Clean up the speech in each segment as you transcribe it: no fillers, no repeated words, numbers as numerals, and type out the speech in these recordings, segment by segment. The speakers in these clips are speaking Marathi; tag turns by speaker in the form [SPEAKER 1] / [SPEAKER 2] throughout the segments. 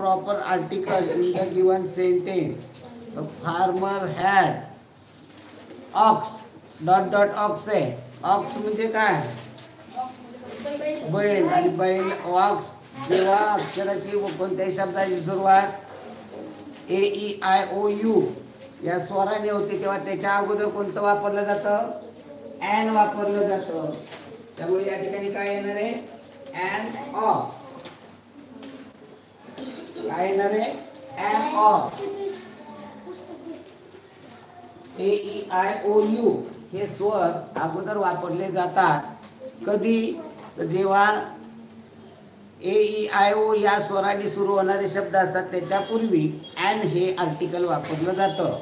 [SPEAKER 1] proper article in the given sentence. The farmer had ox dot dot ox आहे. ऑक्स म्हणजे काय? बैल. आणि बैल ऑक्स जेव्हा अक्षराची कोणत्याही शब्दाची सुरुवात ए ई आय ओ यू या स्वराने होते तेव्हा त्याच्या अगोदर कोणतं वापरलं जातं? ॲन वापरलं जातं. त्यामुळे या ठिकाणी काय येणार आहे? An ox. काय येणार आहे? An ox. A E I O U हे स्वर अगोदर वापरले जातात. कधी? तर जेव्हा ए ई आय ओ या स्वराने सुरू होणारे शब्द असतात त्याच्यापूर्वी ॲन हे आर्टिकल वापरलं जातं.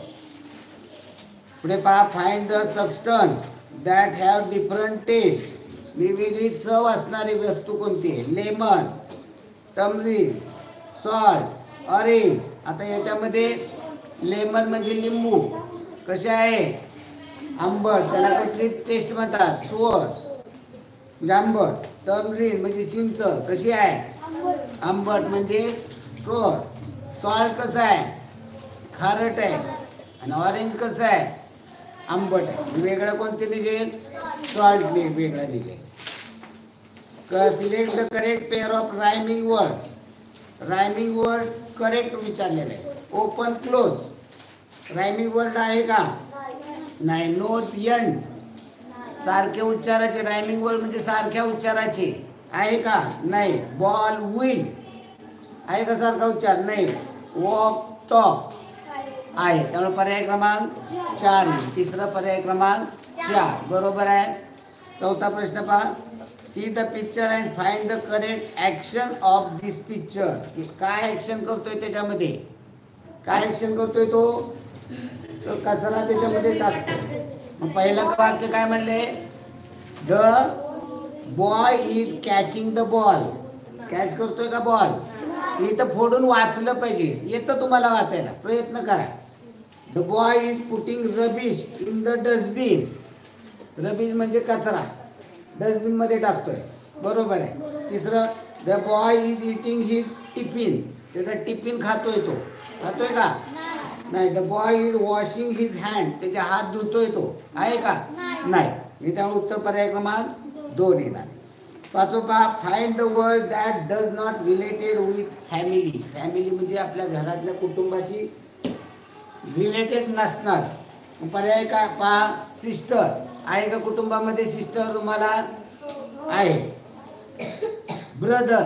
[SPEAKER 1] पुढे पहा, find the substance that have different taste. वेगवेगळी चव असणारी वस्तू कोणती आहे? Lemon, tamarind, salt, orange. आता याच्यामध्ये लेमन म्हणजे लिंबू. कसे आहे? आंबट. त्याला कुठली टेस्ट म्हणतात? स्वर म्हणजे आंबट. टमरिन म्हणजे चिंच. कशी आहे? आंबट म्हणजे स्वर. सॉल्ट कसं आहे? खारट आहे. आणि ऑरेंज कसं आहे? आंबट आहे. वेगळं कोणते निघेल? सॉल्ट वेगळं निघेल. Select the correct pair of rhyming word. Rhyming word correct विचारलेलं आहे. ओपन क्लोज रायमिंग वर्ड आहे का? नाही. नोज एंड सारखे उच्चाराचे रायमिंग वर्ड म्हणजे सारख्या उच्चाराचे आहे का? नाही. बॉल विल आहे का सारखा उच्चार? नाही. वॉक टॉक आहे. त्यामुळे पर्याय क्रमांक 4. तिसरा पर्याय क्रमांक 4 बरोबर आहे. चौथा प्रश्न पहा. See the picture and find the correct action of this picture. काय ॲक्शन करतोय त्याच्यामध्ये? काय ॲक्शन करतोय तो? कचरा त्याच्यामध्ये टाकतो. मग पहिलं वाक्य काय म्हणले? The boy is catching the ball. Catch करतोय का बॉल? इथं फोडून वाचलं पाहिजे. येतं तुम्हाला वाचायला, प्रयत्न करा. The boy is putting rubbish in the dustbin. Rubbish म्हणजे कचरा. डस्टबिन मध्ये टाकतोय. बरोबर आहे. तिसरं, the boy is eating his tiffin. त्याचा टिफिन खातोय तो. खातोय का? नाही. The boy is washing his hand. त्याचे हात धुतोय तो. आहे का? नाही. मी त्यामुळे उत्तर पर्याय क्रमांक 2 येणार. पाचोपा, find the word that does not related with family. Family म्हणजे आपल्या घरातल्या कुटुंबाशी रिलेटेड नसणार. पर्याय काय? पहा, सिस्टर आहे का कुटुंबामध्ये? सिस्टर तुम्हाला आहे. ब्रदर,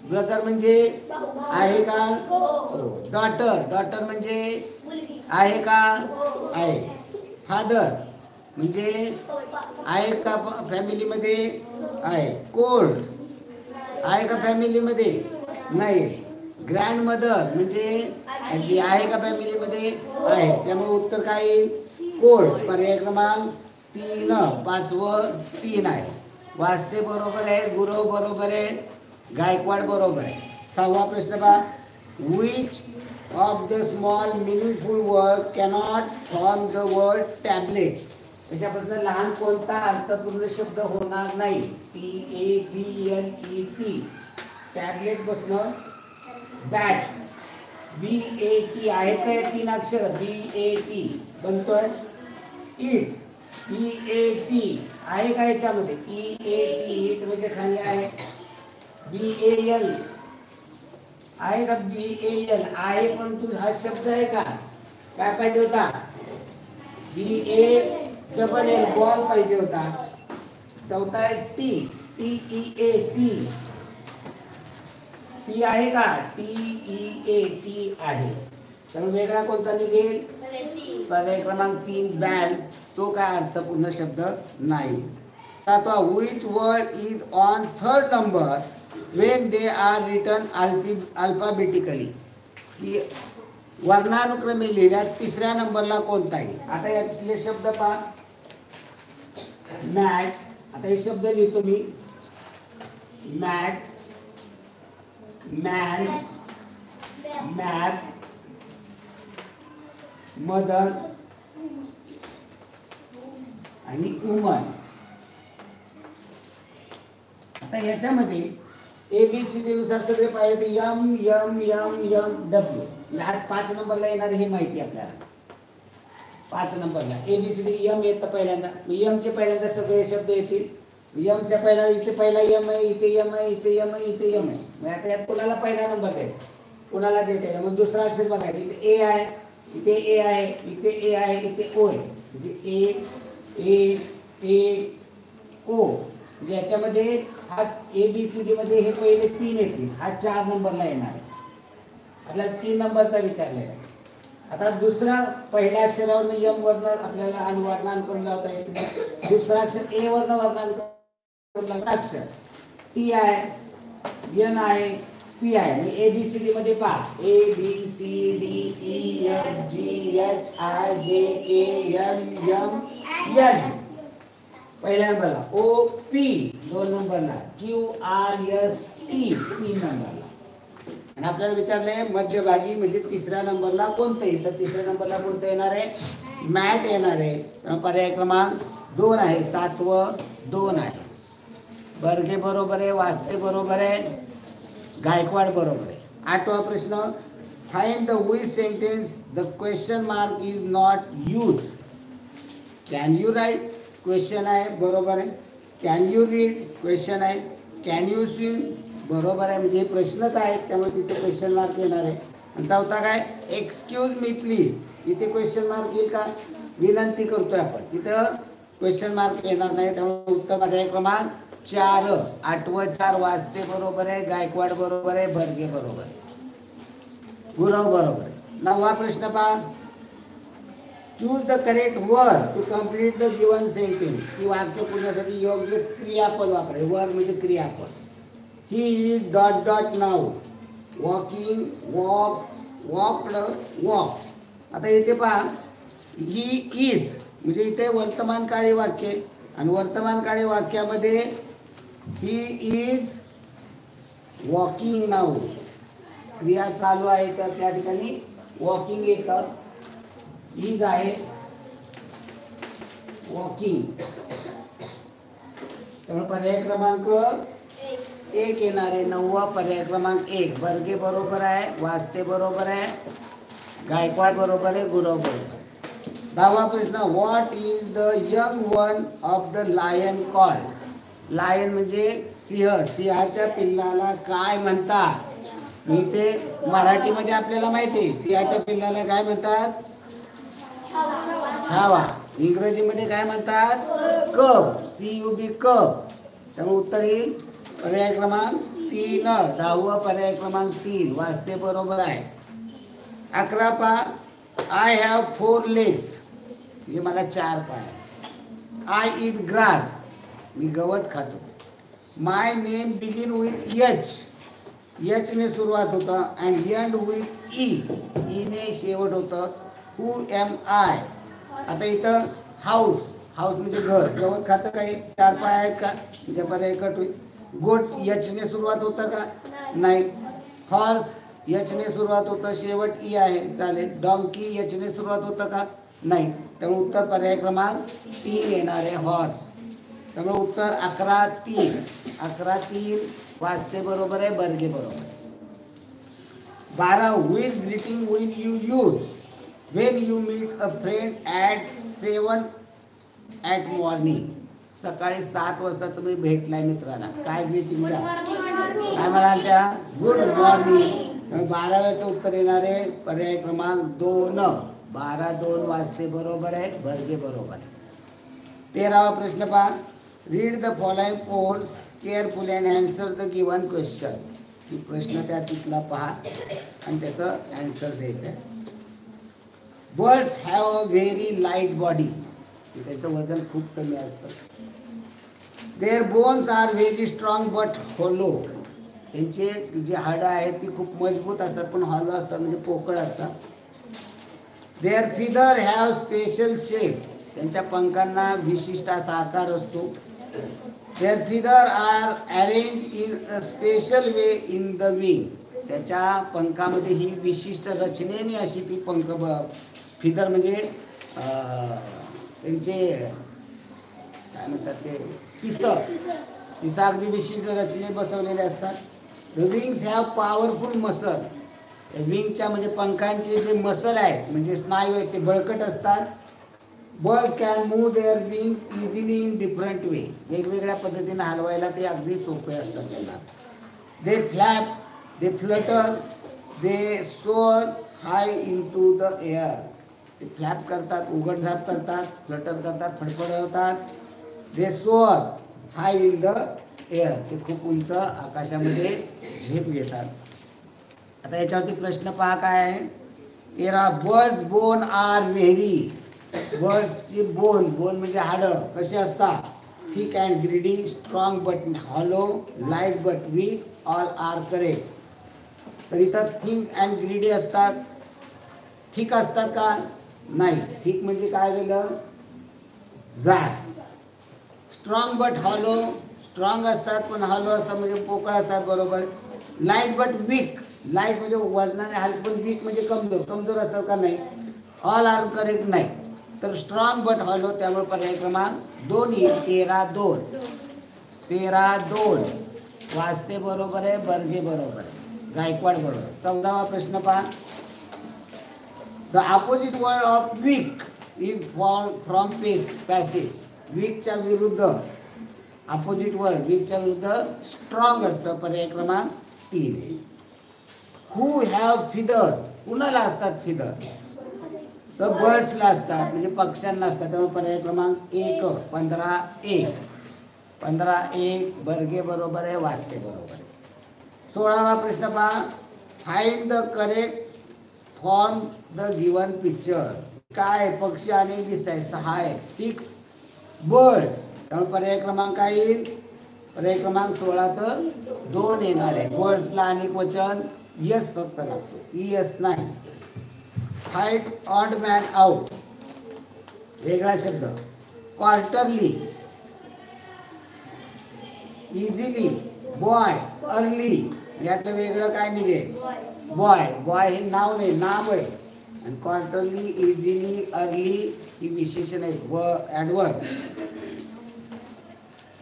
[SPEAKER 1] ब्रदर म्हणजे आहे का? डॉटर, डॉटर म्हणजे आहे का? आहे. फादर म्हणजे आहे का फॅमिलीमध्ये? आहे. कोल्ड आहे का फॅमिलीमध्ये? नाही. ग्रँड मदर म्हणजे आहे का फॅमिलीमध्ये? आहे. त्यामुळे उत्तर काय येईल? कोल्ड. पर्याय क्रमांक 3. 5वर 3 आहे. वास्ते बरोबर आहे. गुरव बरोबर आहे. गायकवाड बरोबर आहे. 6वा प्रश्न पहा. Which of the small meaningful word cannot form the word tablet. त्याच्यापासून लहान कोणता अर्थपूर्ण शब्द होणार नाही? TABLET. टॅबलेट बसणं बॅट. BAT आहे काय? 3 अक्षर. BAT बनतोय. इट. EAT आहे का याच्यामध्ये? EAT इट म्हणजे खाली आहे. BAL आहे का? BAL आहे, परंतु हा शब्द आहे का? काय पाहिजे होता? BALL बॉल पाहिजे होता. चौथा आहे टी. TEAT. टी आहे का? TEAT आहे. तर वेगळा कोणता निघेल? पर्याय क्रमांक 3 बॅल. तो काय अर्थपूर्ण शब्द नाही. 7वा, which word is on 3rd number when they are written alphabetically. की वर्णानुक्रमे लिहिल्यात 3ऱ्या नंबरला कोणता आहे? आता यातले शब्द पहा. मॅट. आता हे शब्द लिहितो मी. मॅट, मॅन, मॅप, मदर आणि वुमन. आता याच्यामध्ये ABCD नुसार सगळे पाहिजे तर MMMMW ह्या 5 नंबरला येणार हे माहिती आपल्याला. 5 नंबरला ABCD M येतं पहिल्यांदा. M चे पहिल्यांदा सगळे शब्द येतील. M च्या पहिला इथे पहिला M आहे, इथे M आहे, इथे M आहे, इथे M आहे. मग आता यात कोणाला पहिला नंबर द्यायचा, कोणाला देता. मग दुसरा अक्षर बघायचं. इथे A आहे, इथे A आहे, इथे A आहे, इथे O आहे. म्हणजे A O. म्हणजे याच्यामध्ये हा ABCD मध्ये हे पहिले 3 येतील. हा 4 नंबरला येणार आहे. आपल्याला 3 नंबरचा विचारलेला आहे. आता दुसरा पहिल्या अक्षरावरनं M वरनं आपल्याला वर्णन करून लावता येते. दुसरा अक्षर A वरनं वर्णन करून लावता अक्षर T आहे, N आहे, P आहे. म्हणजे ABCD मध्ये पहा ABCDEFGHIJKLMNN पहिल्या नंबरला, OP 2 नंबरला, QRST 3 नंबरला. आणि आपल्याला विचारलंय मध्यभागी म्हणजे तिसऱ्या नंबरला कोणतं येईल. तर तिसऱ्या नंबरला कोणतं येणार आहे, मॅट येणार आहे. तर पर्याय क्रमांक 2 आहे. 7वं 2 आहे. बर्गे बरोबर आहे, वास्ते बरोबर आहे, गायकवाड बरोबर आहे. 8वा प्रश्न, find the which sentence the question mark is not use. Can you write question आहे, बरोबर आहे. कॅन यू रीड क्वेश्चन आहे. कॅन यू स्विम बरोबर आहे. म्हणजे प्रश्नच आहेत त्यामुळे तिथे क्वेश्चन मार्क येणार आहे. आणि चौथा काय, एक्सक्यूज मी प्लीज. इथे क्वेश्चन मार्क येईल का, विनंती करतोय आपण, तिथं क्वेश्चन मार्क येणार नाही. त्यामुळे उत्तर पर्याय क्रमांक 4. 8वं 4 वास्ते बरोबर आहे, गायकवाड बरोबर आहे, भरगे बरोबर आहे, गुरव बरोबर आहे. 9वा प्रश्न पहा, choose the correct word to complete the given sentence. ही वाक्य पूर्णसाठी योग्य क्रियापद वापरायचे. वर्ड म्हणजे क्रियापद. He is dot dot now, walking, walk, walked, walk. आता इथे पहा, ही इज म्हणजे इथे वर्तमानकाळी वाक्य आणि वर्तमानकाळी वाक्यामध्ये ही इज वॉकिंग नाऊ, क्रिया चालू आहे तर त्या ठिकाणी वॉकिंग येतं. इज आहे वॉकिंग. त्यामुळे पर्याय क्रमांक 1 येणार आहे. 9वा पर्याय क्रमांक 1. बर्गे बरोबर आहे, वास्ते बरोबर आहे, गायकवाड बरोबर आहे, गुरव बरोबर आहे. 10वा प्रश्न, what is the young one of the lion called. Lion म्हणजे सिंह. सिंहाच्या पिल्लाला काय म्हणतात. इथे मराठीमध्ये आपल्याला माहिती आहे सिंहाच्या पिल्लाला काय म्हणतात, छावा. इंग्रजीमध्ये काय म्हणतात, कब, CUB कब. त्यामुळे उत्तर येईल पर्याय क्रमांक 3. 10वा पर्याय क्रमांक 3 वास्ते बरोबर आहे. 11 पहा, आय हॅव 4 लेग्स म्हणजे मला 4 पाय. आय ईट ग्रास मी गवत खातो. My name begin with H, H ने सुरुवात होतं and end with E, E ने शेवट होतं. Who am I. आता इथं हाऊस, हाऊस म्हणजे घर, गवत खातं काही 4 पाय आहेत का, म्हणजे पर्याय कट होईल. गोट H ने सुरुवात होतं का, नाही. हॉर्स H ने सुरुवात होतं, शेवट E आहे, चालेल. डॉंकी H ने सुरुवात होतं का, नाही. त्यामुळे उत्तर पर्याय क्रमांक 3 येणार आहे, हॉर्स. त्यामुळे उत्तर 11-3. 11-3 वास्ते बरोबर आहे, बर्गे बरोबर आहे. 12 which greeting will you use when you meet a friend at 7 at morning. सकाळी 7 वाजता तुम्ही भेटलाय मित्राला, काय ग्रीटिंग द्या, काय म्हणाल त्या, गुड मॉर्निंग. 12व्याचं उत्तर येणार आहे पर्याय क्रमांक 2. 12-2 वाजते बरोबर आहे, भरगे बरोबर आहे. 13वा प्रश्न पहा, read the following paras carefully and answer the given question. ही प्रश्न त्या तिथला पहा आणि त्याचं आन्सर द्यायचं आहे. Birds have a very light body, त्याचं वजन खूप कमी असतं. Their bones are very strong but hollow, त्यांचे जे हाडं आहेत ती खूप मजबूत असतात पण हॉलो असतात म्हणजे पोकळ असतात. Their feather have special shape, त्यांच्या पंखांना विशिष्ट असा आकार असतो. Their feather are arrange in a special way in the wing, त्याच्या पंखामध्ये ही विशिष्ट रचनेने अशी ती पंख, फिदर म्हणजे त्यांचे काय म्हणतात ते पिसं अगदी विशिष्ट रचनेत बसवलेले असतात. The wings have powerful muscle. विंगच्या म्हणजे पंखांचे जे मसल आहेत म्हणजे स्नायू आहेत ते बळकट असतात. Birds can move their wing easily in different way. वेगवेगळ्या पद्धतीने हलवायला ते अगदी सोपे असतात त्यांना. They flap, they flutter, they soar high into the air. ते फ्लॅप करतात, उघडझाप करतात, फ्लटर करतात, फडफडवतात. They soar high in the air. ते खूप उंच आकाशामध्ये झेप घेतात. आता याच्यावरती प्रश्न पहा काय आहे. एरा बर्ड्स बोन आर व्हेरी. बर्ड्सची बोन म्हणजे हाडं कशी असतात. Thick and greedy, strong but hollow, light but weak, all are correct. तर इथं थिक अँड ग्रिडी असतात. थिक असतात का नाही. थिक म्हणजे काय झालं जाड. स्ट्रॉंग बट हॉलो, स्ट्रॉंग असतात पण हॉलो असतात म्हणजे पोकळ असतात बरोबर. लाईट बट वीक, लाईट म्हणजे वजनाने हलके पण वीक म्हणजे कमजोर असतात का नाही. ऑल आर करेक्ट नाही. तर स्ट्रॉंग बट हॉलो त्यामुळे पर्याय क्रमांक 2 येईल. 13-2. 13-2 वाजते बरोबर आहे, बर्गे बरोबर आहे, गायकवाड बरोबर. 14वा प्रश्न पहा. The opposite word of weak is from passage. वीकच्या विरुद्ध अपोजिट वर्ड वीकच्या विरुद्ध स्ट्रॉंग असतं. पर्याय क्रमांक 3. हू हॅव फिदर, कुणाला असतात फिदर. तर बर्ड्सला असतात म्हणजे पक्ष्यांना असतात. त्यामुळे पर्याय क्रमांक 1. 15-1. 15-1 बर्गे बरोबर आहे, वाजते बरोबर आहे. 16वा प्रश्न पहा. Find the correct form the given picture. काय पक्षी अनेक दिसत आहे, 6 आहेत. 6 बर्ड्स. त्यामुळे पर्याय क्रमांक काय येईल. पर्याय क्रमांक 16चं 2 येणार आहे. बर्ड्सला अनेक वचन यस फक्त लागतो, यस नाही. फाईट ऑड मॅन आउट वेगळा शब्द. क्वार्टरली, इझिली, बॉय, अर्ली यातलं वेगळं काय निघेल. बॉय. बॉय हे नाव नाही, नाम आहे. आणि क्वार्टरली, इझिली, अर्ली ही विशेषण आहेत व adverb.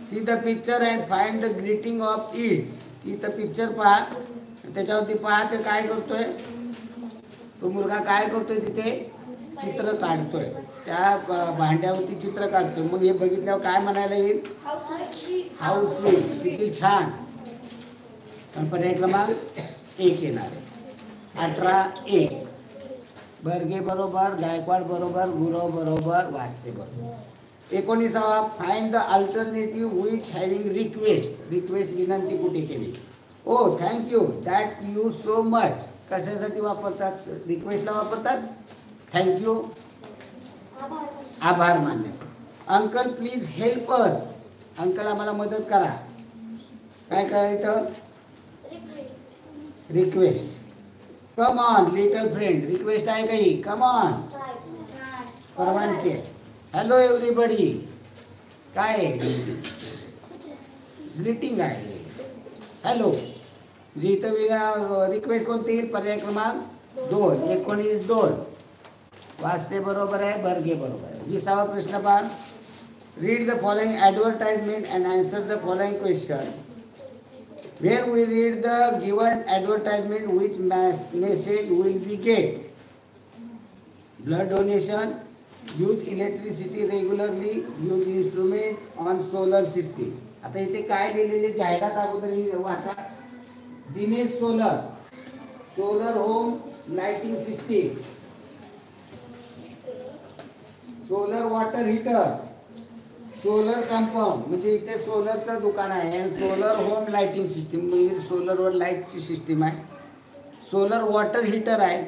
[SPEAKER 1] See the picture and find the greeting of its. इथं पिक्चर पहा, त्याच्यावरती पहा ते काय करतोय. तो मुलगा काय करतोय तिथे चित्र काढतोय. त्या भांड्यावरती चित्र काढतोय. मग हे बघितल्यावर काय म्हणायला येईल. हाऊसफुल, किती छान. पण पर्याय क्रमांक 1 येणार आहे. 18-1 बर्गे बरोबर, गायकवाड बरोबर, गुरव बरोबर, वाजते बरोबर. 19वा. Find the alternative which having request. Request विनंती कुठे केली. Oh thank you, that you so much कशासाठी वापरतात. रिक्वेस्टला वापरतात. थँक्यू आभार मानण्यासाठी. Uncle please help us. Uncle आम्हाला मदत करा. काय करायचं. Request. Come on little friend. Request आहे काही. कम ऑन परवानगी. हॅलो एव्हरीबडी काय ग्रीटिंग आहे. हॅलो म्हणजे इथं रिक्वेस्ट कोणती येईल. पर्याय क्रमांक 2. 19-2 वाजते बरोबर आहे, बर्गे बरोबर आहे. 20वा प्रश्न पहा. Read the following advertisement and answer the following question. When we read the given advertisement, which message will we get? Blood donation, use electricity regularly, use instrument on solar system. आता इथे काय लिहिलेले जाहिरात अगोदर वाचा. Dinesh solar, solar home lighting system, solar water heater, solar compound म्हणजे इथे सोलरचं दुकान आहे. आणि सोलर होम लाइटिंग सिस्टीम म्हणजे सोलरवर लाईटची सिस्टीम आहे. सोलर वॉटर हीटर आहे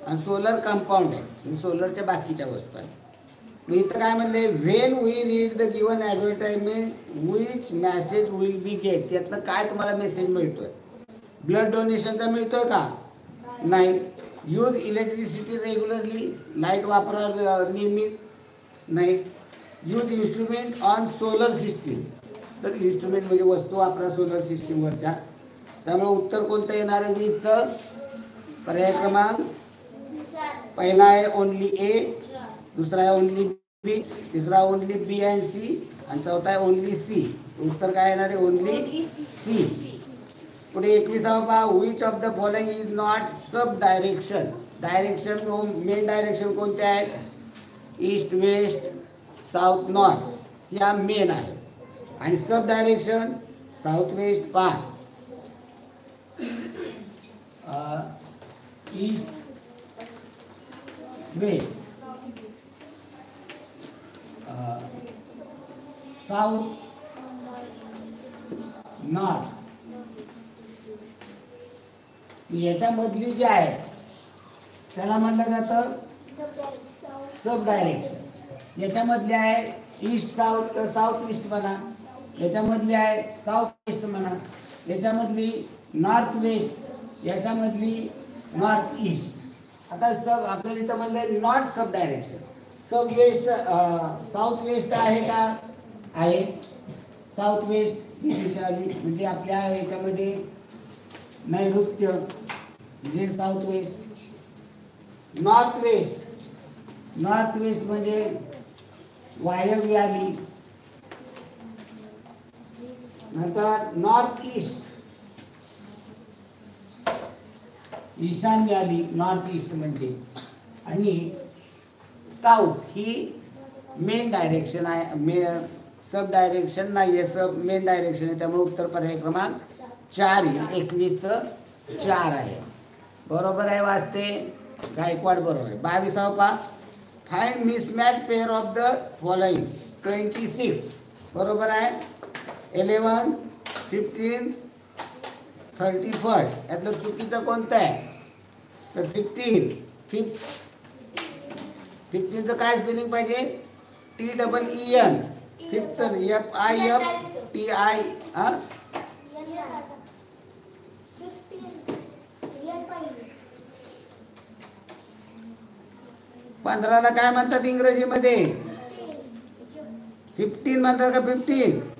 [SPEAKER 1] आणि सोलर कंपाऊंड आहे म्हणजे सोलरच्या बाकीच्या वस्तू आहेत. मग इथं काय म्हणले. When we read the given advertisement which message will be get. त्यातनं काय तुम्हाला मेसेज मिळतोय. ब्लड डोनेशनचा मिळतोय का नाही. यूज इलेक्ट्रिसिटी रेग्युलरली, लाईट वापरा नियमित नाही. Use instrument on solar system, तर इन्स्ट्रुमेंट म्हणजे वस्तू वापरा सोलर सिस्टीमवरच्या. त्यामुळे उत्तर कोणतं येणार आहे 20चं. पर्याय क्रमांक पहिला आहे ओनली ए, दुसरा आहे ओनली बी, तिसरा ओनली बी अँड सी आणि चौथा आहे ओनली सी. उत्तर काय येणार आहे ओनली सी. पुढे 21 पहा, which of the following is not sub direction. Direction main direction कोणते आहेत? ईस्ट वेस्ट साऊथ नॉर्थ या मेन आहे. आणि सब डायरेक्शन साऊथ वेस्ट पहा, ईस्ट वेस्ट साऊथ नॉर्थ. याच्यामधली जी आहे त्याला म्हटलं जातं सब डायरेक्शन. याच्यामधली आहे ईस्ट साऊथ साऊथ ईस्ट म्हणा, याच्यामधली आहे साऊथ वेस्ट म्हणा, याच्यामधली नॉर्थ वेस्ट, याच्यामधली नॉर्थ ईस्ट. आता सब आपल्याला इथं म्हणलं not sub direction. Sub west south west आहे का? आहे. साऊथ वेस्ट ही दिशा आली म्हणजे आपल्या याच्यामध्ये नैऋत्य म्हणजे south west. North west, north west म्हणजे वायव्य आली. नंतर नॉर्थ ईस्ट ईशान्य आली नॉर्थ ईस्ट म्हणजे. आणि साऊथ ही मेन डायरेक्शन आहे, सब डायरेक्शन नाही आहे, सब मेन डायरेक्शन आहे. त्यामुळे उत्तर पर्याय क्रमांक 4 येईल. 21 4 आहे. बरोबर आहे वाचते गायकवाड बरोबर आहे. 22 पहा, find mismatch pair of the following. 26 बरोबर आहे. 11 15 31 यातलं चुकीचं कोणतं आहे? तर 15चं काय स्पेलिंग पाहिजे? TEEN. Fifth FIFTI. 15ला काय म्हणतात इंग्रजीमध्ये? 15 म्हणतात का 15?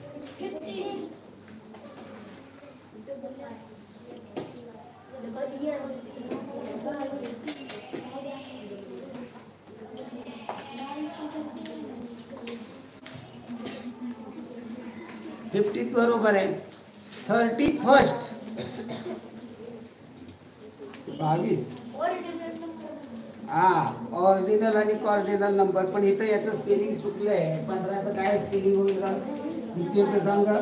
[SPEAKER 1] बरोबर आहे. 31 22 ऑर्डिनल आणि कॉर्डिनल नंबर. पण इथं याचं स्पेलिंग चुकलं आहे. 15चं काय स्पेलिंग होईल का? 15चं सांगा.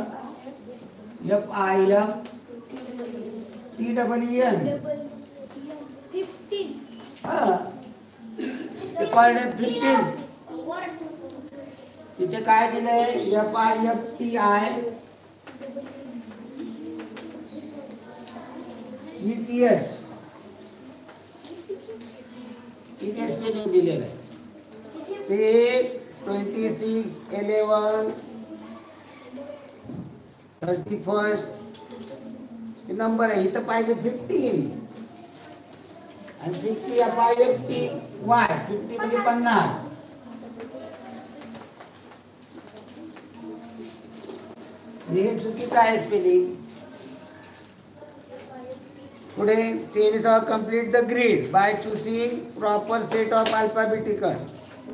[SPEAKER 1] FIFTEEN. कॉर्डिनेट 15 इथे काय दिलंय? FIFTI ETH इथे स्पेलिंग दिलेलं आहे. ते 26 11 31 नंबर आहे. इथं पाहिजे 15 आणि 50 FIFTY 50 म्हणजे 50. हे चुकीचं आहे स्पेलिंग. पुढे 23 complete the grid by choosing proper set of alphabetical.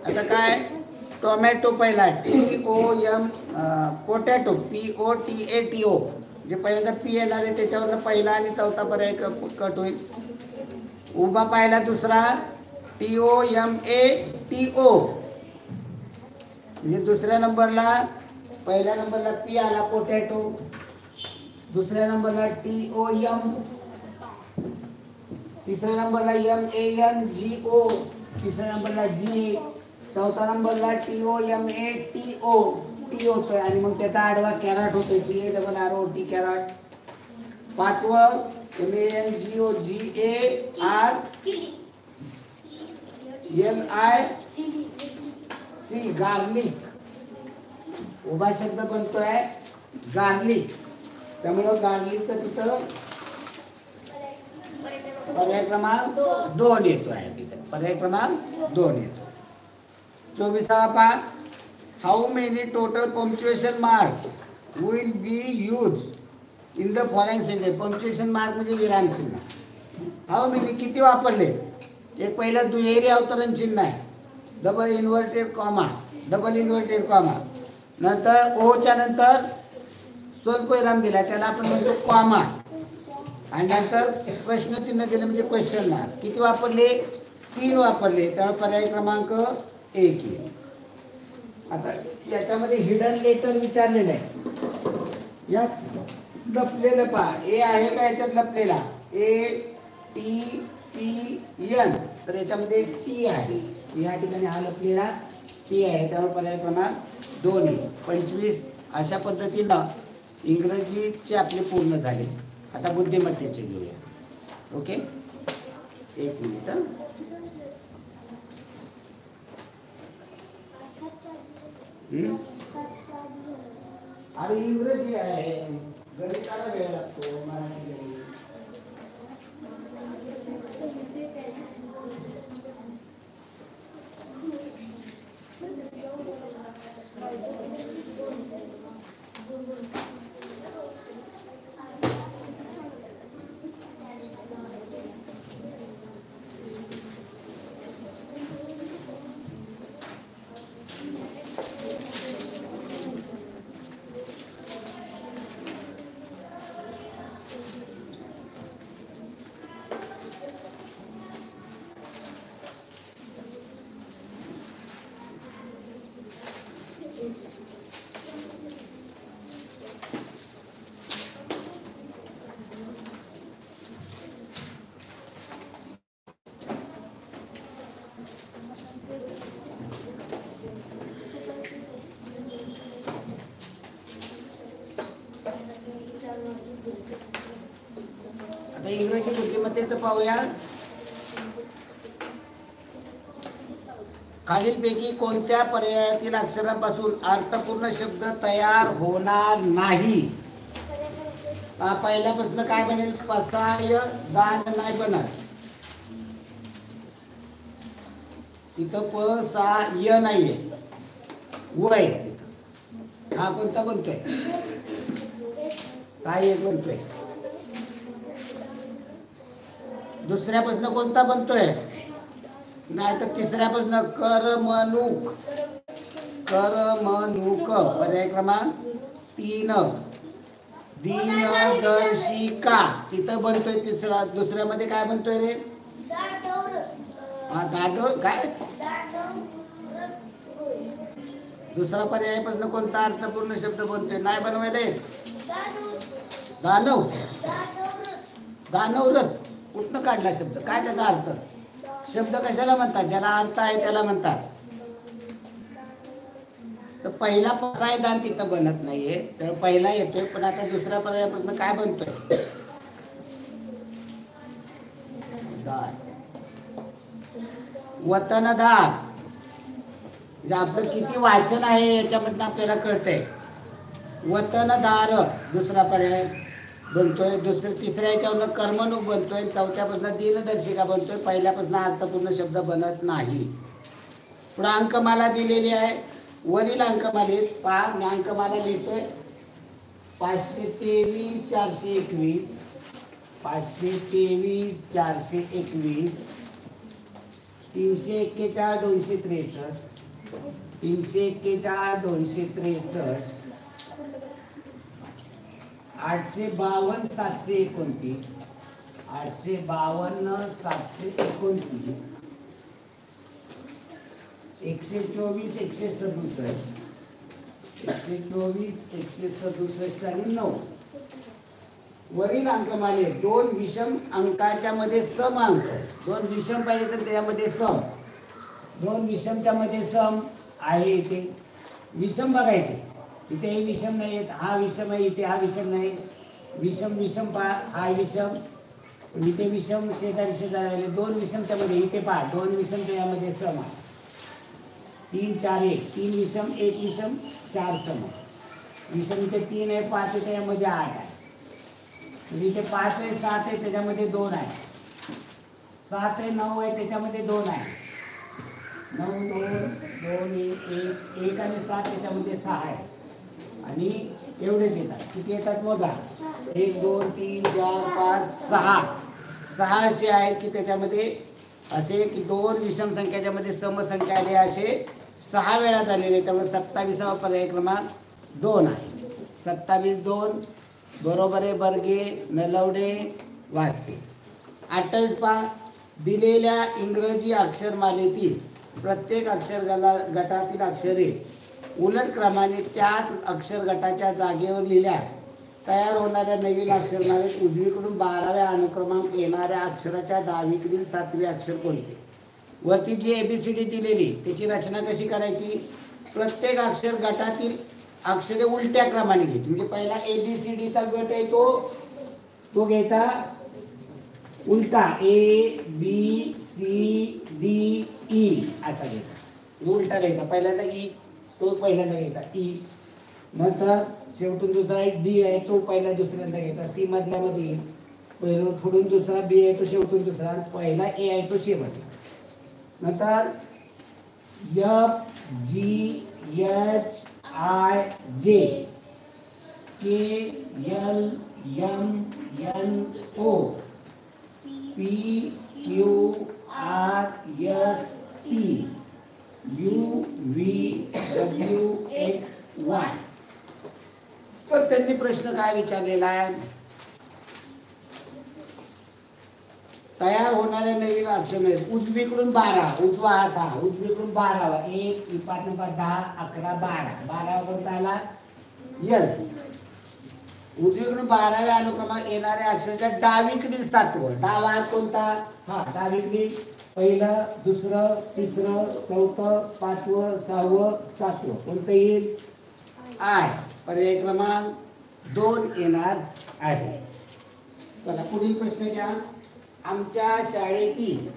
[SPEAKER 1] आता काय? टोमॅटो पहिला TOM पोटॅटो POTATO जे पहिल्यांदा P येणार आहे त्याच्यावरनं पहिला आणि चौथा पर्याय कट होईल. उभा पाहिला दुसरा TOMATO म्हणजे दुसऱ्या नंबरला पहिल्या नंबरला P आला पोटॅटो, दुसऱ्या नंबरला TOM, तिसऱ्या नंबरला MANGO, तिसऱ्या नंबरला G, चौथा नंबरला TOMATO टी होतोय आणि मग त्याचा आडवा कॅरट होतोय CARROT कॅरट. पाचवं MANGOGARLIC गार्लिक. उभा शब्द बनतोय गार्लिक, त्यामुळं गार्लिकचं तिथं पर्याय क्रमांक 2 येतो आहे. तिथं पर्याय क्रमांक 2 येतो. 24 पहा, how many total punctuation marks will be use in the following sentence. Punctuation mark म्हणजे विराम चिन्ह. हाऊ मेनी किती वापरले? एक पहिलं दुहेरी अवतरण चिन्ह आहे, डबल इन्व्हर्टेड कॉमा, नंतर ओच्या नंतर स्वल्पविराम दिला त्याला आपण म्हणतो कॉमा. आणि नंतर प्रश्नचिन्ह दिलं म्हणजे क्वेश्चन मार्क. किती वापरले? 3 वापरले, त्यामुळे पर्याय क्रमांक 1 येईल. आता याच्यामध्ये हिडन लेटर विचारलेलं आहे. यात लपलेलं पहा, ए आहे का याच्यात लपलेला? ATPN, तर याच्यामध्ये टी आहे. या ठिकाणी हा लपलेला टी आहे, त्यामुळे पर्याय क्रमांक 2 येईल. 25 अशा पद्धतीनं इंग्रजीचे आपले पूर्ण झाले. आता बुद्धिमत्तेचे घेऊया. ओके, एक मिनिट. अरे इंग्रजी आहे, गणिताला वेळ लागतो, मराठी नाही. आता इंग्रजी बुद्धिमत्तेचं पाहूया. खालीलपैकी कोणत्या पर्यायातील अक्षरांपासून अर्थपूर्ण शब्द तयार होणार नाही? पहिल्यापासून काय बनेल? पसाय दान नाही बनत. इथं प सा य नाहीये, व आहे तिथं. हा कोणता बनतोय? काय एक बनतोय? दुसऱ्यापासून कोणता बनतोय? नाही तर तिसऱ्यापासून करमणूक. करमणूक पर्याय क्रमांक 3. दिनदर्शिका तिथं बनतोय तिसरा. दुसऱ्यामध्ये काय बनतोय रे? हा दादर. काय दुसरा पर्यायापासून कोणता अर्थपूर्ण शब्द बनतोय? नाही बनवायला. दानव. दानवरथ कुठनं काढला शब्द? काय त्याचा अर्थ? शब्द कशाला म्हणतात? ज्याला अर्थ आहे त्याला म्हणतात. तर पहिला पसाय दान तिथं बनत नाहीये, तर पहिला येतोय. पण आता दुसऱ्या पर्यायापासून काय बनतोय? दार. वतनदार. म्हणजे आपलं किती वाचन आहे याच्यामधनं आपल्याला कळतंय. वतनदार दुसरा पर्याय बनतोय. तिसऱ्या याच्यावरनं कर्मणूक बनतोय. चौथ्यापासून दिनदर्शिका बनतोय. पहिल्यापासून अर्थपूर्ण शब्द बनत नाही. पुढे अंकमाला दिलेली आहे. वरील अंकमालेत पहा, मी अंकमाला लिहितोय. 523 421, 523 421, 341 263, 341 263, 852 729, 852 729, 124 167, 124 167 आणि 9. वरील अंकमाले 2 विषम अंकाच्या मध्ये सम अंक. 2 विषम पाहिजे तर त्यामध्ये सम. 2 विषमच्या मध्ये सम आहे. इथे विषम बघायचे. इथे हे विषम नाही आहेत. हा विषम आहे, इथे हा विषम नाही. विषम विषम पहा, हा विषम, इथे विषम शेजारी शेजारी आले. 2 विषमच्या मध्ये इथे पहा 2 विषमच्या यामध्ये सम आहे. 3 4 1, 3 विषम 1 विषम 4 सम. विषम इथे 3 आहे, 5 आहे, त्याच्यामध्ये 8 आहे. इथे 5 आहे, 7 आहे, त्याच्यामध्ये 2 आहे. 7 आहे, 9 आहे, त्याच्यामध्ये 2 आहे. 9 2 2 1 1 आणि 7 त्याच्यामध्ये 6 आहे. आणि एवढेच येतात. किती येतात मोजा? 1 2 3 4 5 6. 6 असे आहेत की त्याच्यामध्ये असे की 2 विषम संख्याच्या मध्ये समसंख्या आले असे 6 वेळा झालेले. त्यामुळे 27वा पर्याय क्रमांक 2 आहे. 27 2 बरोबर आहे. बर्गे, नलवडे, वाचते. 28 पहा, दिलेल्या इंग्रजी अक्षरमालेतील प्रत्येक अक्षर गटातील अक्षरे उलट क्रमाने त्याच अक्षर गटाच्या जागेवर लिहिल्यास तयार होणाऱ्या नवीन अक्षरमालेत उजवीकडून 12व्या अनुक्रमांक येणाऱ्या अक्षराच्या डावीकडील 7वे अक्षर कोणते? वरती जी ABCD दिलेली त्याची रचना कशी करायची? प्रत्येक अक्षर गटातील अक्षरे उलट्या क्रमाने घ्यायची. म्हणजे पहिला ABCD चा गट आहे तो घ्यायचा उलटा ABCDE असा घ्यायचा. उलटा घ्यायचा. पहिल्यांदा E तो पहिल्यांदा घ्यायचा E, नंतर शेवटून दुसरा D आहे तो पहिला दुसऱ्यांदा घ्यायचा. C मधल्यामध्ये पहिला पुढून दुसरा B आहे तो शेवटून दुसरा, पहिला A आहे तो शेवटला. नंतर FGHIJ KLMNO PQRST UVWXY. तर त्यांनी प्रश्न काय विचारलेला आहे? तयार होणारे नवीन अक्षर उजवीकडून 12, उजवा हात हा उजवीकडून 12, 1 5 नंबर 10 11 12, 12 कोणता आला? L. उजवीकडून 12व्या अनुक्रमांक येणाऱ्या अक्षराच्या डावीकडील 7वं. डावा हात कोणता? हा डावीकडील पहिलं, दुसरं, तिसरं, चौथं, 5वं, 6वं, 7वं कोणतं येईल? आय. पर्याय क्रमांक 2 येणार आहे. चला पुढील प्रश्न घ्या. आमच्या शाळेतील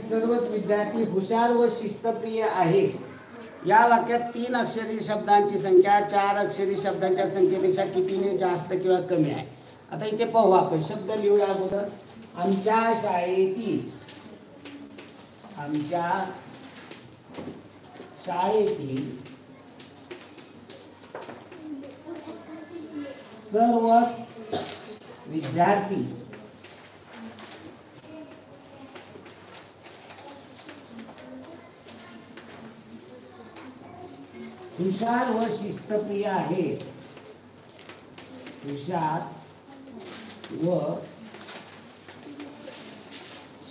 [SPEAKER 1] सर्वच विद्यार्थी हुशार व शिस्तप्रिय आहेत. या वाक्यात 3 अक्षरी शब्दांची संख्या 4 अक्षरी शब्दांच्या संख्येपेक्षा कितीने जास्त किंवा कमी आहे? आता इथे पाहू आपण शब्द लिहूया अगोदर. आमच्या शाळेतील सर्वच विद्यार्थी हुशार व शिस्तप्रिय आहेत. हुशार व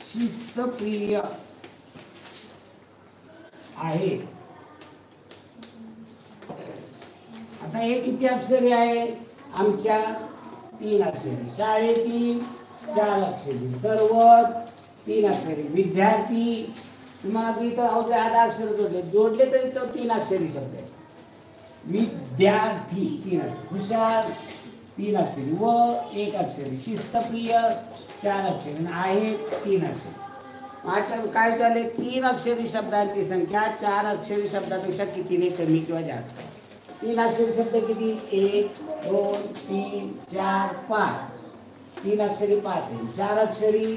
[SPEAKER 1] शिस्तप्रिय आहेत. आता हे किती अक्षरे आहे? आमच्या 3 अक्षरे, शाळेतील 4 अक्षरे, सर्वच 3 अक्षरे, विद्यार्थी तुम्हाला इथं अक्षर जोडले तरी तो 3 अक्षरी शब्द आहे. विद्यार्थी 3 अक्षरी, हुशार 3 अक्षरी व 1 अक्षरी, शिस्तप्रिय 4 अक्षरी आहे 3 अक्षरी. आता काय झाले? 3 अक्षरी शब्दांची संख्या 4 अक्षरी शब्दापेक्षा कितीने कमी किंवा जास्त? 3 अक्षरी शब्द किती? 1 2 3 4 5. 3 अक्षरी 5 आहे. 4 अक्षरी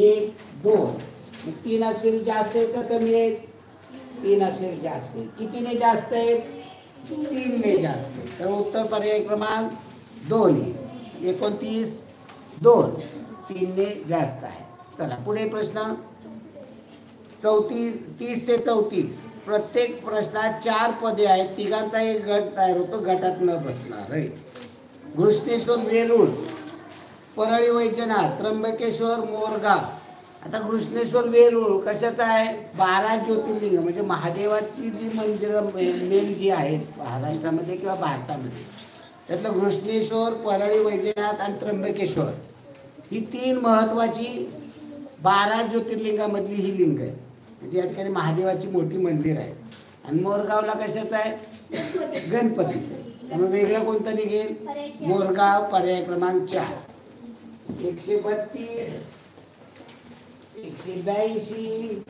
[SPEAKER 1] 1 2. 3 अक्षरी जास्त आहेत का कमी आहेत? 3 अक्षरी जास्त आहेत. कितीने जास्त आहेत? 3 ने जास्त आहेत. तर उत्तर पर्याय क्रमांक 2 आहे. 29 2 3 ने जास्त आहे. चला पुढे प्रश्न 30 ते 34. प्रत्येक प्रश्नात 4 पदे आहेत. तिघांचा एक गट तयार होतो. गटात न बसणार आहे. घृष्णेश्वर, वेरूळ, परळी वैजनाथ, त्र्यंबकेश्वर, मोरगाव. आता घृष्णेश्वर वेरूळ कशाचा आहे? 12 ज्योतिर्लिंग म्हणजे महादेवाची जी मंदिरं मेन जी आहेत महाराष्ट्रामध्ये किंवा भारतामध्ये त्यातलं घृष्णेश्वर, परळी वैजनाथ आणि त्र्यंबकेश्वर ही 3 महत्त्वाची 12 ज्योतिर्लिंगामधली ही लिंग आहे. म्हणजे या ठिकाणी महादेवाची मोठी मंदिर आहे. आणि मोरगावला कशाचं आहे? गणपतीचं. त्यामुळे वेगळं कोणतं निघेल? मोरगाव. पर्याय क्रमांक 4. 132 182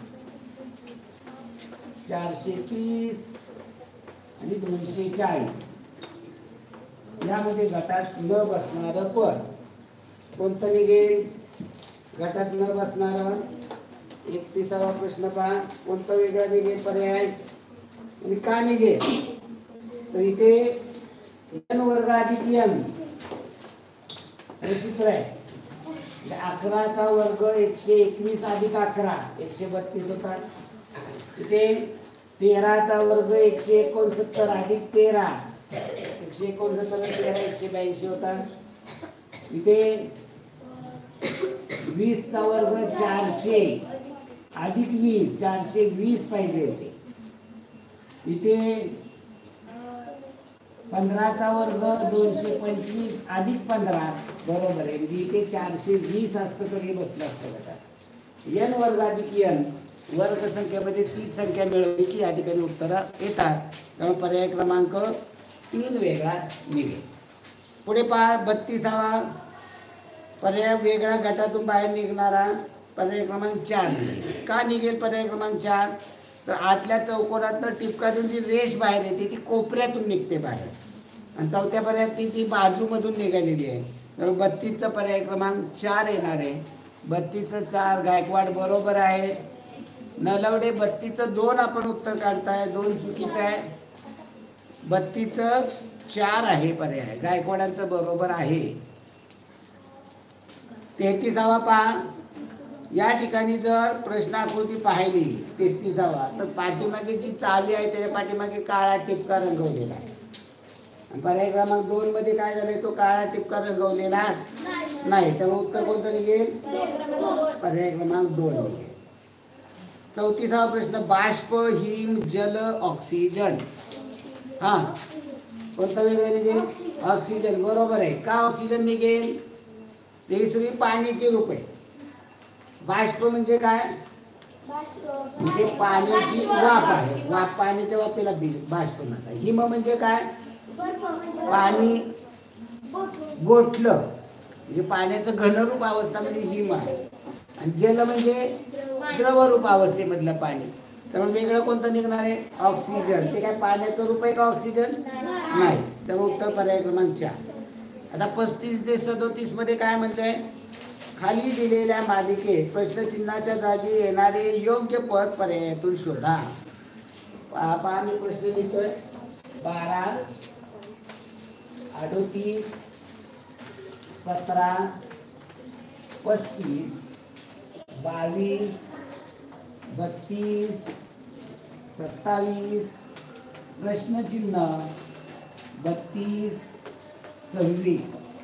[SPEAKER 1] 430 आणि 240 यामध्ये गटात न बसणारं पद कोणतं निघेल? गटात न बसणारं 31वा प्रश्न पहा. कोणतं वेगळं निघेल पर्याय आणि का निघेल? तर इथे n वर्ग अधिक n हे सूत्र आहे. 11चा वर्ग 121 अधिक 11 132 होतात. इथे 13चा वर्ग 169 अधिक 13 169 13 182 होतात. इथे 20चा वर्ग 400 अधिक 20 420 पाहिजे होते. इथे 15चा वर्ग 225 अधिक 15 बरोबर आहे. म्हणजे इथे 420 असतं तर हे बसलं असतं बघा. n वर्ग अधिक n वर्ग संख्येमध्ये तीच संख्या मिळवली की या ठिकाणी उत्तरं येतात. त्यामुळे पर्याय क्रमांक 3 वेगळा निघेल. पुढे पहा 32वा पर्याय वेगळा गटातून बाहेर निघणारा पर्याय क्रमांक 4 निघेल. का निघेल पर्याय क्रमांक 4? तर आतल्या चौकोनातनं टिपकातून जी रेष बाहेर येते ती कोपऱ्यातून निघते बाहेर आणि चौथ्या पर्यायात ती बाजूमधून निघालेली आहे. तर 32चा पर्याय क्रमांक 4 येणार आहे. 32चं 4 गायकवाड बरोबर आहे. नलवडे 32चं 2 आपण उत्तर काढताय 2 चुकीचं आहे. 32चं 4 आहे पर्याय गायकवाडांचं बरोबर आहे. 33वा पहा. या ठिकाणी जर प्रश्नाकृती पाहिली 33वा तर पाठीमागे जी चावी आहे त्याच्या पाठीमागे काळा टिपका रंगवलेला आहे. पर्याय क्रमांक 2 मध्ये काय झालंय तो काळा टिपका रंगवलेला नाही. त्यामुळे उत्तर कोणतं निघेल? पर्याय क्रमांक 2 निघेल. 34वा प्रश्न बाष्प हिम जल ऑक्सिजन हा कोणतं वेगळं निघेल? ऑक्सिजन बरोबर आहे. का ऑक्सिजन निघेल? तिसरी पाण्याची रूपे. बाष्प म्हणजे काय? म्हणजे पाण्याची वाफ आहे. वाफ पाण्याच्या वाफेला बाष्प म्हणतात. हिम म्हणजे काय? पाणी गोठलं म्हणजे पाण्याचं घनरूप अवस्था म्हणजे हिम आहे. आणि जल म्हणजे द्रवरूप अवस्थेमधलं पाणी. त्यामुळे वेगळं कोणतं निघणार आहे? ऑक्सिजन. ते काय पाण्याचं रूप आहे का ऑक्सिजन? नाही. त्यामुळे उत्तर पर्याय क्रमांक 4. आता 35 ते 37 मध्ये काय म्हणलंय? खाली दिलेल्या मालिकेत प्रश्नचिन्हाच्या जागी येणारे योग्य पद पर्यायातून शोधा. पहा मी प्रश्न लिहितोय. 12 38 17 35 22 32 27 प्रश्नचिन्ह 32 26.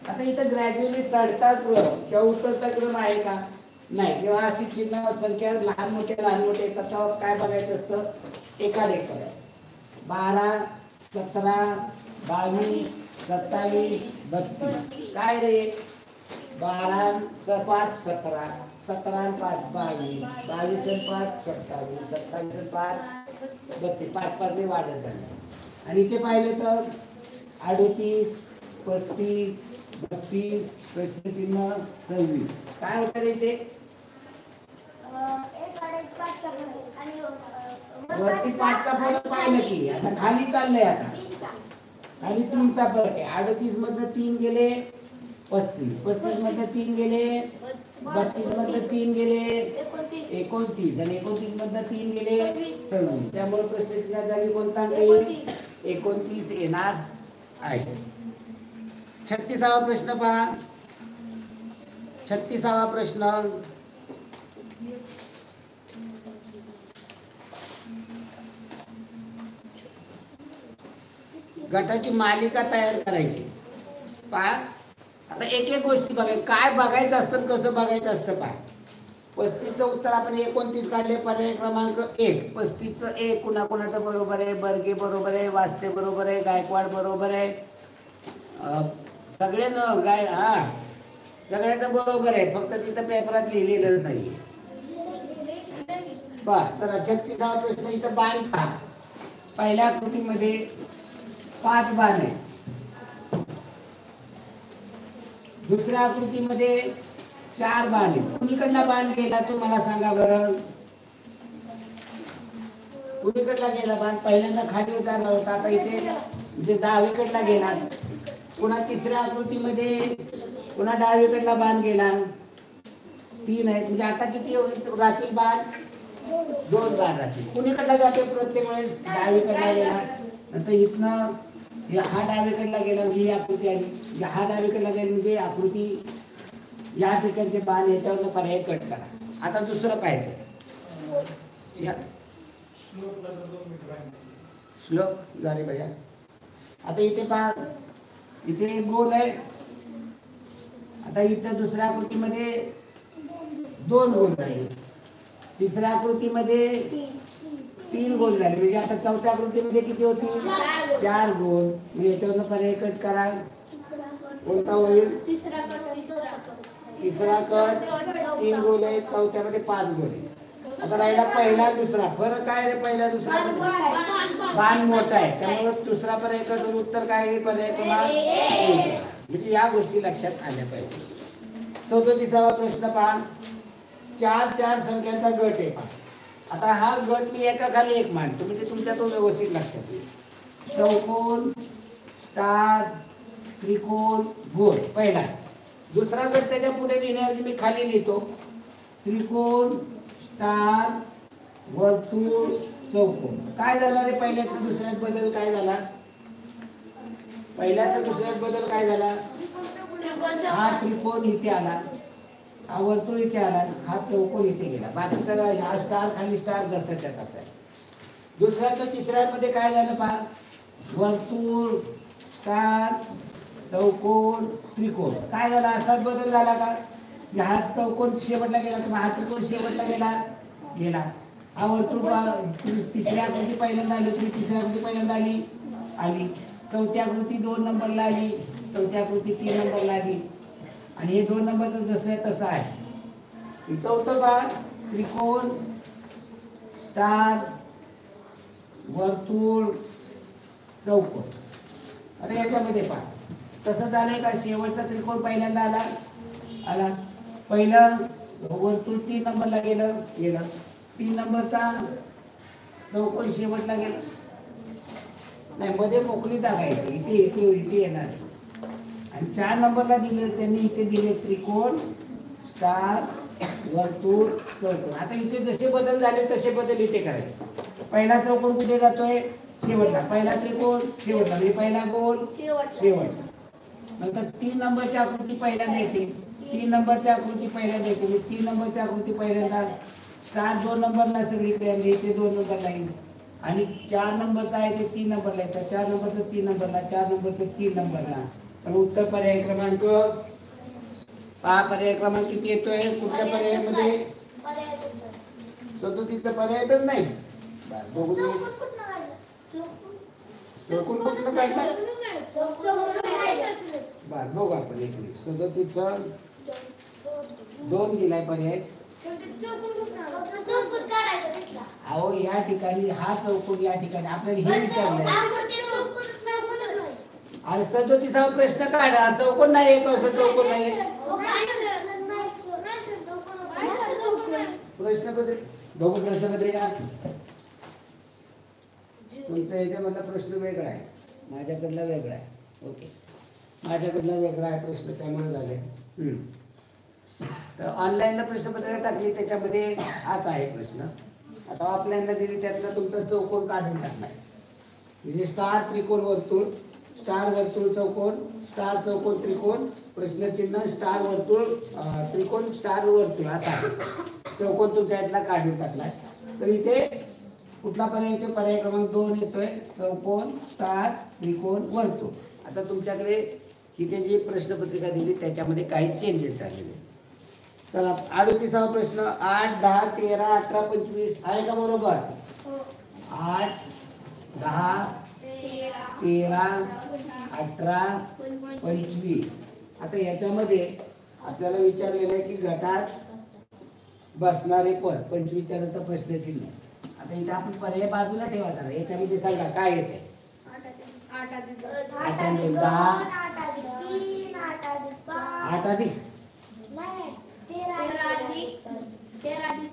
[SPEAKER 1] आता इथं ग्रॅज्युअली चढता क्रम किंवा उतरता क्रम आहे का? नाही. जेव्हा अशी चिन्ह संख्या लहान मोठे येतात तेव्हा काय बघायचं असतं? एकाडेक करायचं. 12 17 22 27 32 काय रे? 12 5 17 17 5 22 22 5 27 27 5 32 5 5 ने वाढत झाले. आणि इथे पाहिलं तर 38 35 32 प्रश्नचिन्ह 26 काय होतं रे ते? वरती 5चा फरक पाहिलं की आता खाली चाललंय. आता खाली 3चा फरक आहे. 38 मधनं 3 गेले 35 35 मधनं 3 गेले 32 मधनं 3 गेले 29 आणि 29 मधनं 3 गेले 26. त्यामुळे प्रश्नचिन्हात जागी कोणता अंक येईल? 29 येणार आहे. 36वा प्रश्न पहा. 36वा प्रश्न गटाची मालिका तयार करायची. पहा आता एक एक गोष्टी बघायचं. काय बघायचं असतं कसं बघायचं असतं पहा. 35चं उत्तर आपण 29 काढले. पर्याय क्रमांक 1. 35चं 1 कुणाकुणाचं बरोबर आहे? बर्गे बरोबर आहे, वास्ते बरोबर आहे, गायकवाड बरोबर आहे, सगळे न गाय हा सगळ्याचं बरोबर आहे. फक्त तिथं पेपरात लिहिलेलं नाही. बा चला 36वा प्रश्न. इथं बाण पहा. पहिल्या आकृतीमध्ये 5 बाण आहे. दुसऱ्या आकृतीमध्ये 4 बाण आहे. कुणीकडला बाण गेला तो मला सांगा बरं. कुणीकडला गेला बाण? पहिल्यांदा खाली उतारला होता. आता इथे म्हणजे डावीकडला गेला. पुन्हा तिसऱ्या आकृतीमध्ये पुन्हा डावीकडला बाण गेला. 3 आहे. म्हणजे आता किती राहतील बाण? 2 बाण राहतील. कुणीकडला जाते? प्रत्येक वेळेस डावीकडला गेला. नंतर इथनं हा डावीकडला गेला म्हणजे ही आकृती आली, हा डावीकडला गेला म्हणजे आकृती, या ठिकाणचे बाण याच्यावर पर्याय कट करा. आता दुसरं पाहायचं श्लोक झाले भैया. आता इथे पहा, इथे गोल आहे. आता इथं दुसऱ्या आकृतीमध्ये 2 गोल झाले, तिसऱ्या आकृतीमध्ये 3 गोल झाले, म्हणजे आता चौथ्या आकृतीमध्ये किती होती? 4 गोल. म्हणजे याच्यावरनं पर्याय कट करा. कोणता होईल? तिसरा कट. 3 गोल आहेत, चौथ्यामध्ये 5 गोल आहेत. आता राहिला पहिला दुसरा. फरक काय रे पहिला दुसरा? बाण मोठा आहे, त्यामुळे दुसरा पर्याय कट. उत्तर काय आहे? पर्याय क्रमांक. म्हणजे या गोष्टी लक्षात आल्या पाहिजे. 37वा प्रश्न पहा. 4 संख्यांचा गट आहे पहा. आता हा गट मी एका खाली एक मांडतो, म्हणजे तुमच्या तो व्यवस्थित लक्षात येईल. चौकोन, स्टार, त्रिकोण, गोल पहिला. दुसरा गट त्याच्या पुढे लिहिण्याऐवजी मी खाली लिहितो. त्रिकोण, स्टार, वर्तुळ, चौकोन. काय झाला रे पहिल्यात दुसऱ्यात बदल? काय झाला पहिल्यात दुसऱ्यात बदल? काय झाला? हा त्रिकोण इथे आला, हा वर्तुळ इथे आला, हा चौकोन इथे गेला. बाकीचा हा स्टार खाली स्टार जसाच्या तसा आहे. दुसऱ्यात तिसऱ्यामध्ये काय झालं पहा. वर्तुळ, स्टार, चौकोन, त्रिकोण. काय झाला? असाच बदल झाला का? हा चौकोन शेवटला गेला तर हा त्रिकोण शेवटला गेला. हा वर्तुळ तिसऱ्या आकृती पहिल्यांदा आली, तिसऱ्या आकृती पहिल्यांदा आली. चौथ्या आकृती 2 नंबरला आली, चौथ्या आकृती 3 नंबरला आली. आणि हे 2 नंबरचं जसं तसं आहे. चौथं पहा. त्रिकोण, स्टार, वर्तुळ, चौकोन. आता याच्यामध्ये पहा तसं झालंय का? शेवटचा त्रिकोण पहिल्यांदा आला. पहिलं वर्तुळ 3 नंबरला गेलं. 3 नंबरचा चौकोन शेवटला गेला. नाही, मध्ये मोकळी जागा आहे, इथे येणार. आणि 4 नंबरला दिले त्यांनी, इथे दिले त्रिकोण, स्टार, वर्तुळ, चौकोन. आता इथे जसे बदल झाले तसे बदल इथे करायचे. पहिला चौकोन कुठे जातोय? शेवटला. पहिला त्रिकोण शेवटला, म्हणजे पहिला गोल शेवटला. नंतर 3 नंबरची आकृती पहिल्यांदा येते. 3 नंबरची आकृती पहिल्यांदा येते. 3 नंबरची आकृती पहिल्यांदा. स्टार 2 नंबरला सगळीकडे आली, इथे 2 नंबरला येईल. आणि 4 नंबरचा आहे ते 3 नंबरला येतं. 4 नंबरचं 3 नंबरला, 4 नंबरचं 3 नंबरला. तर उत्तर पर्याय क्रमांक पहा. पर्याय क्रमांक किती येतोय? कुठल्या पर्यायामध्ये? 37चा पर्याय तर नाही. चौकोन कुठलं काढलं? बर बघू आपण एक मिनिट. 37चा 2 दिलाय पर्याय. अहो या ठिकाणी हा चौकोन, या ठिकाणी आपल्याला हे विचारलंय. अरे 37वा प्रश्न काढा. चौकोन नाही येतो, असं चौकोन नाही. प्रश्नपत्रिका बघू. प्रश्नपत्रिका तुमच्या याच्यामधला प्रश्न वेगळा आहे, माझ्याकडला वेगळा आहे. ओके, माझ्याकडला वेगळा आहे प्रश्न, त्यामुळे झाले. तर ऑनलाईनला प्रश्नपत्रिका टाकली, त्याच्यामध्ये हाच आहे प्रश्न. आता ऑफलाईनला दिली, त्यातला तुमचा चौकोन काढून टाकलाय. म्हणजे स्टार, त्रिकोण, वर्तुळ, स्टार, वर्तुळ, चौकोन, स्टार, चौकोन, त्रिकोण, प्रश्नचिन्ह, स्टार, वर्तुळ, त्रिकोण, स्टार, वर्तुळ असा चौकोन तुमच्या यातला काढून टाकलाय. तर इथे कुठला पर्याय येतो? पर्याय क्रमांक 2 येतोय. चौकोन, स्टार, त्रिकोण, वर्तुळ. आता तुमच्याकडे इथे जी प्रश्नपत्रिका दिली त्याच्यामध्ये काही चेंजेस झालेले. चला 38वा प्रश्न. 8, 10, 13, 18, 25 आहे का बरोबर? 8, 10, 13, 18, 25. आता याच्यामध्ये आपल्याला विचारलेलं आहे की गटात बसणारे पद. 25च्या नंतर प्रश्नचिन्ह. आता इथे आपण पर्याय बाजूला ठेवा जरा. याच्यामध्ये सांगा काय येते? 8 अधिक 10, 8 अधिक 13 अधिक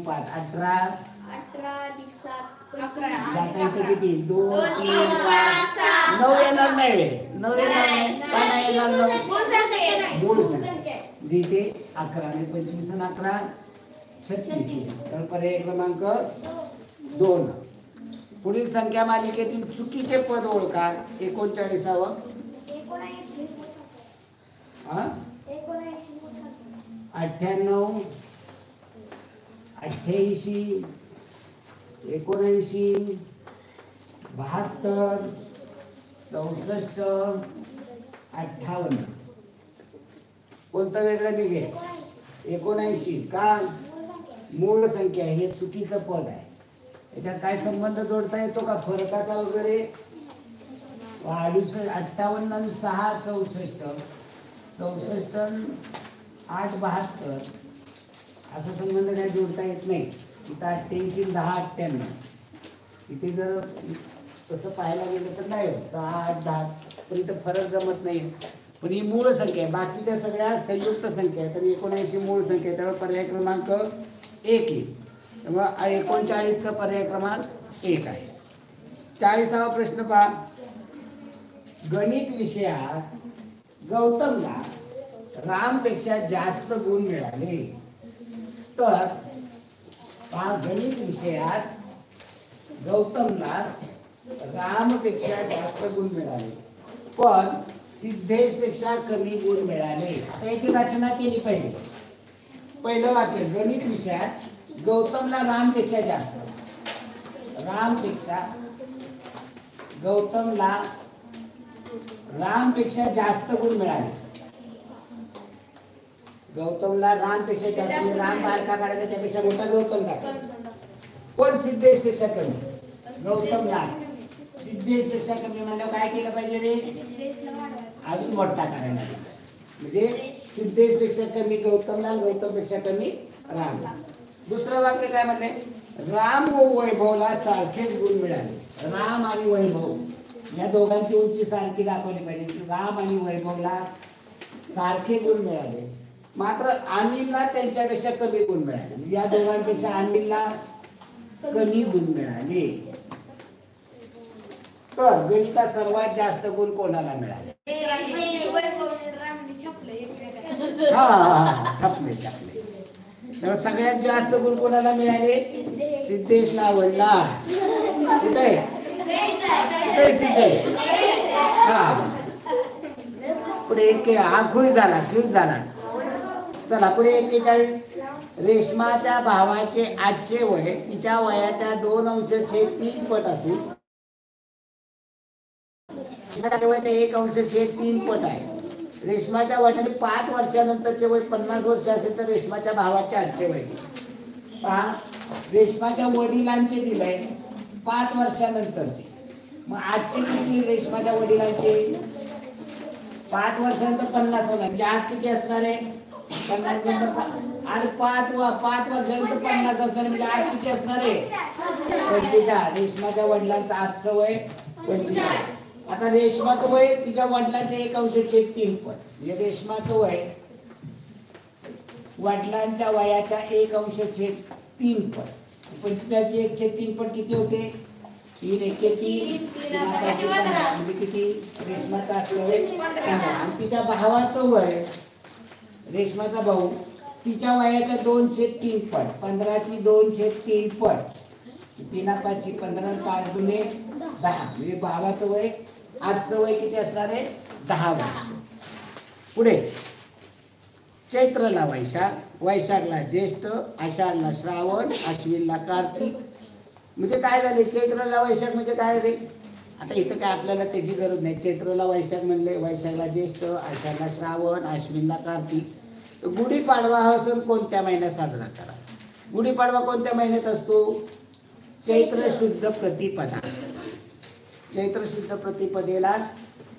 [SPEAKER 1] 5, 18 अधिक 7, 11 किती? 2, 3, 5, 9 येणार नाही. 9 येणार नाही. का नाही येणार? 9 मूळ संख्या जिथे 11 आणि 25 आणि 11 36. तर पर्याय क्रमांक 2. पुढील संख्या मालिकेतील चुकीचे पद ओळखा. 39वा. 98, 88, 79, 72, 64, 58. कोणतं वेगळं निघेल? 79. का? मूळ संख्या. हे चुकीचं पद आहे. याच्यात काय संबंध जोडता येतो का फरकाचा वगैरे? 58 आणि 6 64, 64 8 72 असा संबंध काय जोडता येत नाही. इथं 88 10 98. इथे जर तसं पाहायला गेलं तर नाही 6 8 10, पण इथं फरक जमत नाही. पण ही मूळ संख्या आहे. बाकीच्या सगळ्या संयुक्त संख्या आहे. तर 79 मूळ संख्या आहे. त्यामुळे पर्याय क्रमांक 1 येईल. त्यामुळे 39चा पर्याय क्रमांक 1 आहे. 40वा प्रश्न पहा. गणित विषयात गौतमला रामपेक्षा जास्त गुण मिळाले. तर गणित विषयात गौतमला रामपेक्षा जास्त गुण मिळाले पण सिद्धेशपेक्षा कमी गुण मिळाले. याची रचना केली पाहिजे. पहिलं वाक्य, गणित विषयात गौतमला रामपेक्षा जास्त, गौतमला रामपेक्षा जास्त गुण मिळाले. गौतमला रामपेक्षा जास्त, राम बाहेर का काढायचा? त्यापेक्षा मोठा गौतम का? पण सिद्धेशपेक्षा कमी. गौतमला सिद्धेशपेक्षा कमी म्हणल्यावर काय केलं पाहिजे रे? अजून मोठा करायला. म्हणजे सिद्धेशपेक्षा कमी गौतमला, गौतमपेक्षा कमी रामला. दुसरं वाक्य काय म्हणले? राम व वैभवला सारखेच गुण मिळाले. राम आणि वैभव या दोघांची उंची सारखी दाखवली पाहिजे. राम आणि वैभवला सारखे गुण मिळाले, मात्र अनिलला त्यांच्यापेक्षा कमी गुण मिळाले. या दोघांपेक्षा अनिलला कमी गुण मिळाले. तर गणितात सर्वात जास्त गुण कोणाला मिळाले? छापले. तर सगळ्यात जास्त गुण कोणाला मिळाले? सिद्धेशला. वडला कुठे? सिद्धेश. पुढे हा खुश झाला. चला पुढे 41. रेशमाच्या भावाचे आजचे वय तिच्या वयाच्या 2/3 पट असून वय 1/3 पट आहे. रेशमाच्या वडिलांनी 5 वर्षानंतरचे वय 50 वर्ष असेल तर रेशमाच्या भावाचे आजचे वय पहा. रेशमाच्या वडिलांचे दिलंय 5 वर्षानंतरचे. मग आजचे किती रेशमाच्या वडिलांचे? 5 वर्षानंतर 50 होणार. म्हणजे आज किती असणार आहे? 50 नंतर आणि 5 वर्षानंतर 50 असणार. म्हणजे आज किती असणार आहे? 45. रेशमाच्या वडिलांचं आजचं वय 45. आता रेशमाचं वय तिच्या वडिलांचे 1/3 पट. म्हणजे रेशमाचं वय वडिलांच्या वयाच्या 1/3 पट. 45चे 1/3 पट किती होते? 3 एके 3. म्हणजे किती? रेशमाचं आजचं वय 15. आणि तिच्या भावाचं वय, रेशमाचा भाऊ तिच्या वयाच्या 2/3 पट. 15ची 2/3 पट. 3 5 15 5 दुने 10. म्हणजे भावाचं वय आजचं वय किती असणार आहे? 10 वर्ष. पुढे चैत्रला वैशाख, वैशाखला ज्येष्ठ, आषाढला श्रावण, अश्विनला कार्तिक. म्हणजे काय झाले? चैत्रला वैशाख म्हणजे काय रे? आता इथं काय आपल्याला त्याची गरज नाही. चैत्रला वैशाख म्हणले, वैशाखला ज्येष्ठ, आषाढला श्रावण, अश्विनला कार्तिक. तर गुढीपाडवा हा सण कोणत्या महिन्यात साजरा करा? गुढीपाडवा कोणत्या महिन्यात असतो? चैत्र शुद्ध प्रतिपदा. चैत्र शुद्ध प्रतिपदेला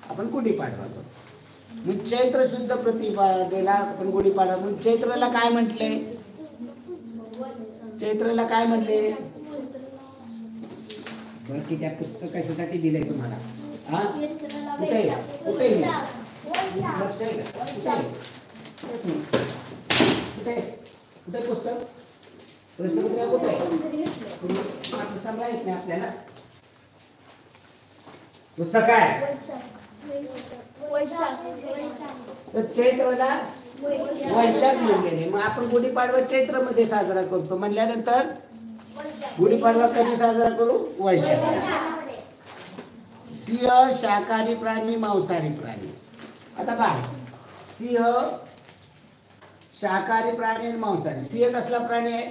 [SPEAKER 1] आपण गुढीपाडवा करतो. मग चैत्र शुद्ध प्रतिपदेला आपण गुढीपाडवा. मग चैत्रला काय म्हटले? चैत्रला काय म्हणले? की त्या पुस्तक कशासाठी दिलंय तुम्हाला? हा कुठे कुठे लक्ष आहे का? कुठे कुठे पुस्तक? प्रश्नपत्रिका कुठे आहे? सांगा येत नाही आपल्याला. पुस्तक काय? तर चैत्रला वैशाख म्हणलेले. मग आपण गुढीपाडवा चैत्र मध्ये साजरा करतो म्हणल्यानंतर गुढीपाडवा कधी साजरा करू? वैशाख. सिंह शाकाहारी प्राणी, मांसाहारी प्राणी. आता पहा, सिंह शाकाहारी प्राणी आणि मांसाहारी. सिंह कसला प्राणी आहे?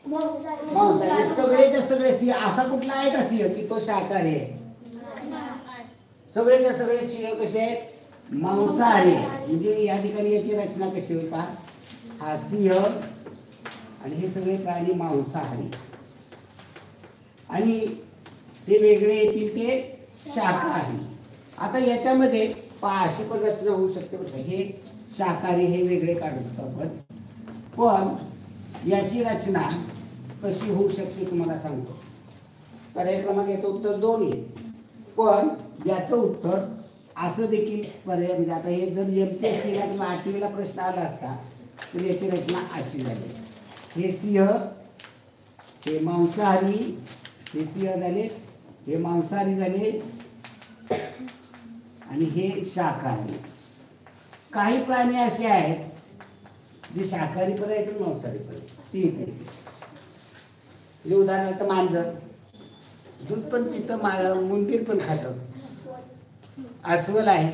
[SPEAKER 1] मांसाहारी. सगळेच्या सगळे सिंह असा कुठला आहे का सिंह की तो शाकाहारी आहे? सगळेच्या सगळे सिंह कसे आहेत? मांसाहारी. म्हणजे या ठिकाणी याची रचना कशी होईल पहा. हा सिंह आणि हे सगळे प्राणी मांसाहारी आणि ते वेगळे येतील ते शाकाहारी. आता याच्यामध्ये पहा अशी पण रचना होऊ शकते बरं. हे शाकाहारी हे वेगळे काढतो आपण, पण याची रचना कशी होऊ शकते तुम्हाला सांगतो. पर्याय क्रमांक याचं उत्तर 2 आहे, पण याचं उत्तर असं देखील पर्याय म्हणजे आता हे जर MPSCला किंवा आठवीला प्रश्न आला असता तर याची रचना अशी झाली. हे सिंह, हे मांसाहारी, हे सिंह झाले, हे मांसाहारी झाले आणि हे शाकाहारी. काही प्राणी असे आहेत जे शाकाहारी पण आहेत आणि मांसाहारी पण आहेत. ठीक आहे. म्हणजे उदाहरणार्थ मांजर दूध पण पितं, मुंदीर पण खातं. अस्वल आहे,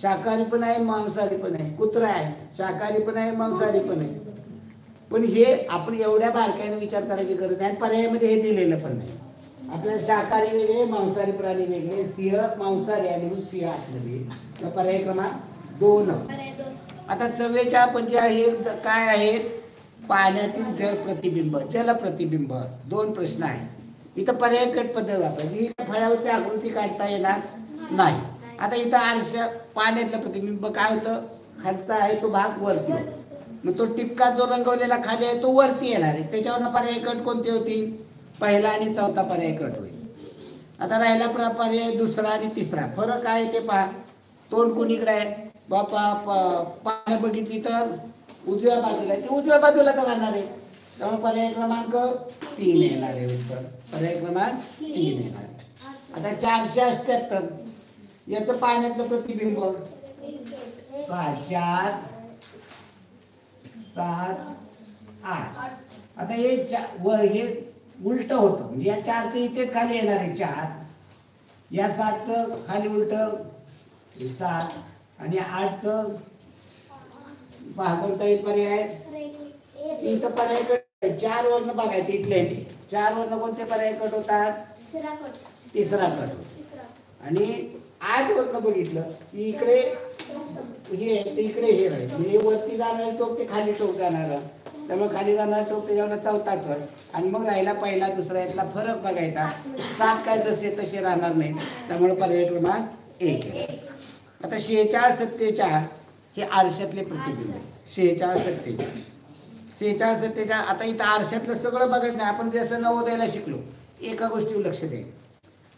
[SPEAKER 1] शाकाहारी पण आहे मांसाहारी पण आहे. कुत्रा आहे, शाकाहारी पण आहे मांसाहारी पण आहे. पण हे आपण एवढ्या बारकाईने विचार करायची गरज नाही. पर्यायामध्ये हे दिलेलं पण नाही. आपल्याला शाकाहारी वेगळे, मांसाहारी प्राणी वेगळे. सिंह मांसाहारी आहे म्हणून सिंह आतमध्ये. पर्याय क्रमांक 2. आता 44 हे काय आहे? पाण्यातील जल प्रतिबिंब, जल प्रतिबिंब. 2 प्रश्न आहे. इथं पर्याय कट पद्धत वापरायची. फळ्यावरती आकृती काढता येणार नाही. आता इथं आरशा पाण्यातलं प्रतिबिंब काय होतं? खालचा आहे तो भाग वरती, मग तो टिपका जो रंगवलेला खाली आहे तो वरती येणार आहे. त्याच्यावर पर्याय कट कोणते होतील? पहिला आणि चौथा पर्याय कट होईल. आता राहिला पर्याय दुसरा आणि तिसरा. फरक आहे ते पहा. तोंड कोणीकडे आहे? पानं बघितली तर उजव्या बाजूला आहे, ते उजव्या बाजूला तर राहणार आहे. त्यामुळे पर्याय क्रमांक 3 येणार आहे उत्तर. पर्याय क्रमांक 3 येणार. आता 478 याचं पाण्यातलं प्रतिबिंब 4, 7, 8. आता हे उलट होतं म्हणजे या 4चं इथेच खाली येणार आहे 4, या 7चं खाली उलट 7 आणि 8चं पहा कोणता एक पर्याय इथं पर्याय कट. 4 वरनं बघायचं इथले 4 वरनं कोणते पर्याय कट होतात? तिसरा कट होतो. आणि 8 वरनं बघितलं की इकडे हे इकडे हे राहील. म्हणजे वरती जाणार टोक ते खाली टोक जाणार, त्यामुळे खाली जाणार टोक त्याच्यावर चौथा कट आणि मग राहिला पहिला दुसरा. यातला फरक बघायचा. 7 काय जसे तसे राहणार नाही, त्यामुळे पर्याय क्रमांक 1 आहे. आता 46, 47 हे आरशातले प्रतिबिंब. 46, 47. आता इथं आरशातलं सगळं बघत नाही. आपण जसं नवोदयाला शिकलो एका गोष्टीवर लक्ष द्यायचं.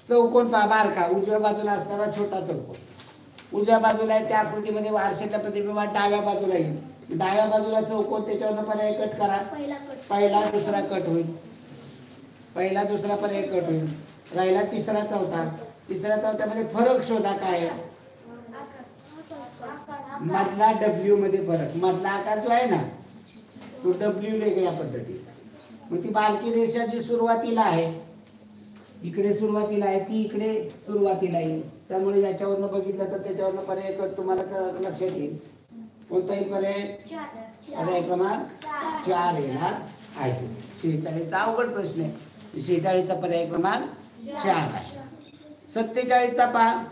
[SPEAKER 1] चौकोन पहा बारका, उजव्या बाजूला असणारा छोटा चौकोन उजव्या बाजूला आहे. त्या आकृतीमध्ये आरशातल्या प्रतिबिंबात डाव्या बाजूला येईल. डाव्या बाजूला चौकोन, त्याच्यावर पर्याय कट करा. पहिला दुसरा कट होईल, पहिला दुसरा पर्याय कट होईल. राहिला तिसरा चौथा. तिसऱ्या चौथ्यामध्ये फरक शोधा. काय आहे? मधला W मध्ये फरक. मधला आकार जो आहे ना तो W वेगळ्या पद्धतीचा. मग ती बारकी रेषा जी सुरुवातीला आहे, इकडे सुरुवातीला आहे, ती इकडे सुरुवातीला येईल. त्यामुळे याच्यावरनं बघितलं तर त्याच्यावरनं पर्याय कट तुम्हाला लक्षात येईल. कोणताही पर्याय? पर्याय क्रमांक 4 येणार आहे. 46 अवघड प्रश्न आहे. 46चा पर्याय क्रमांक 4 आहे. 47चा पहा.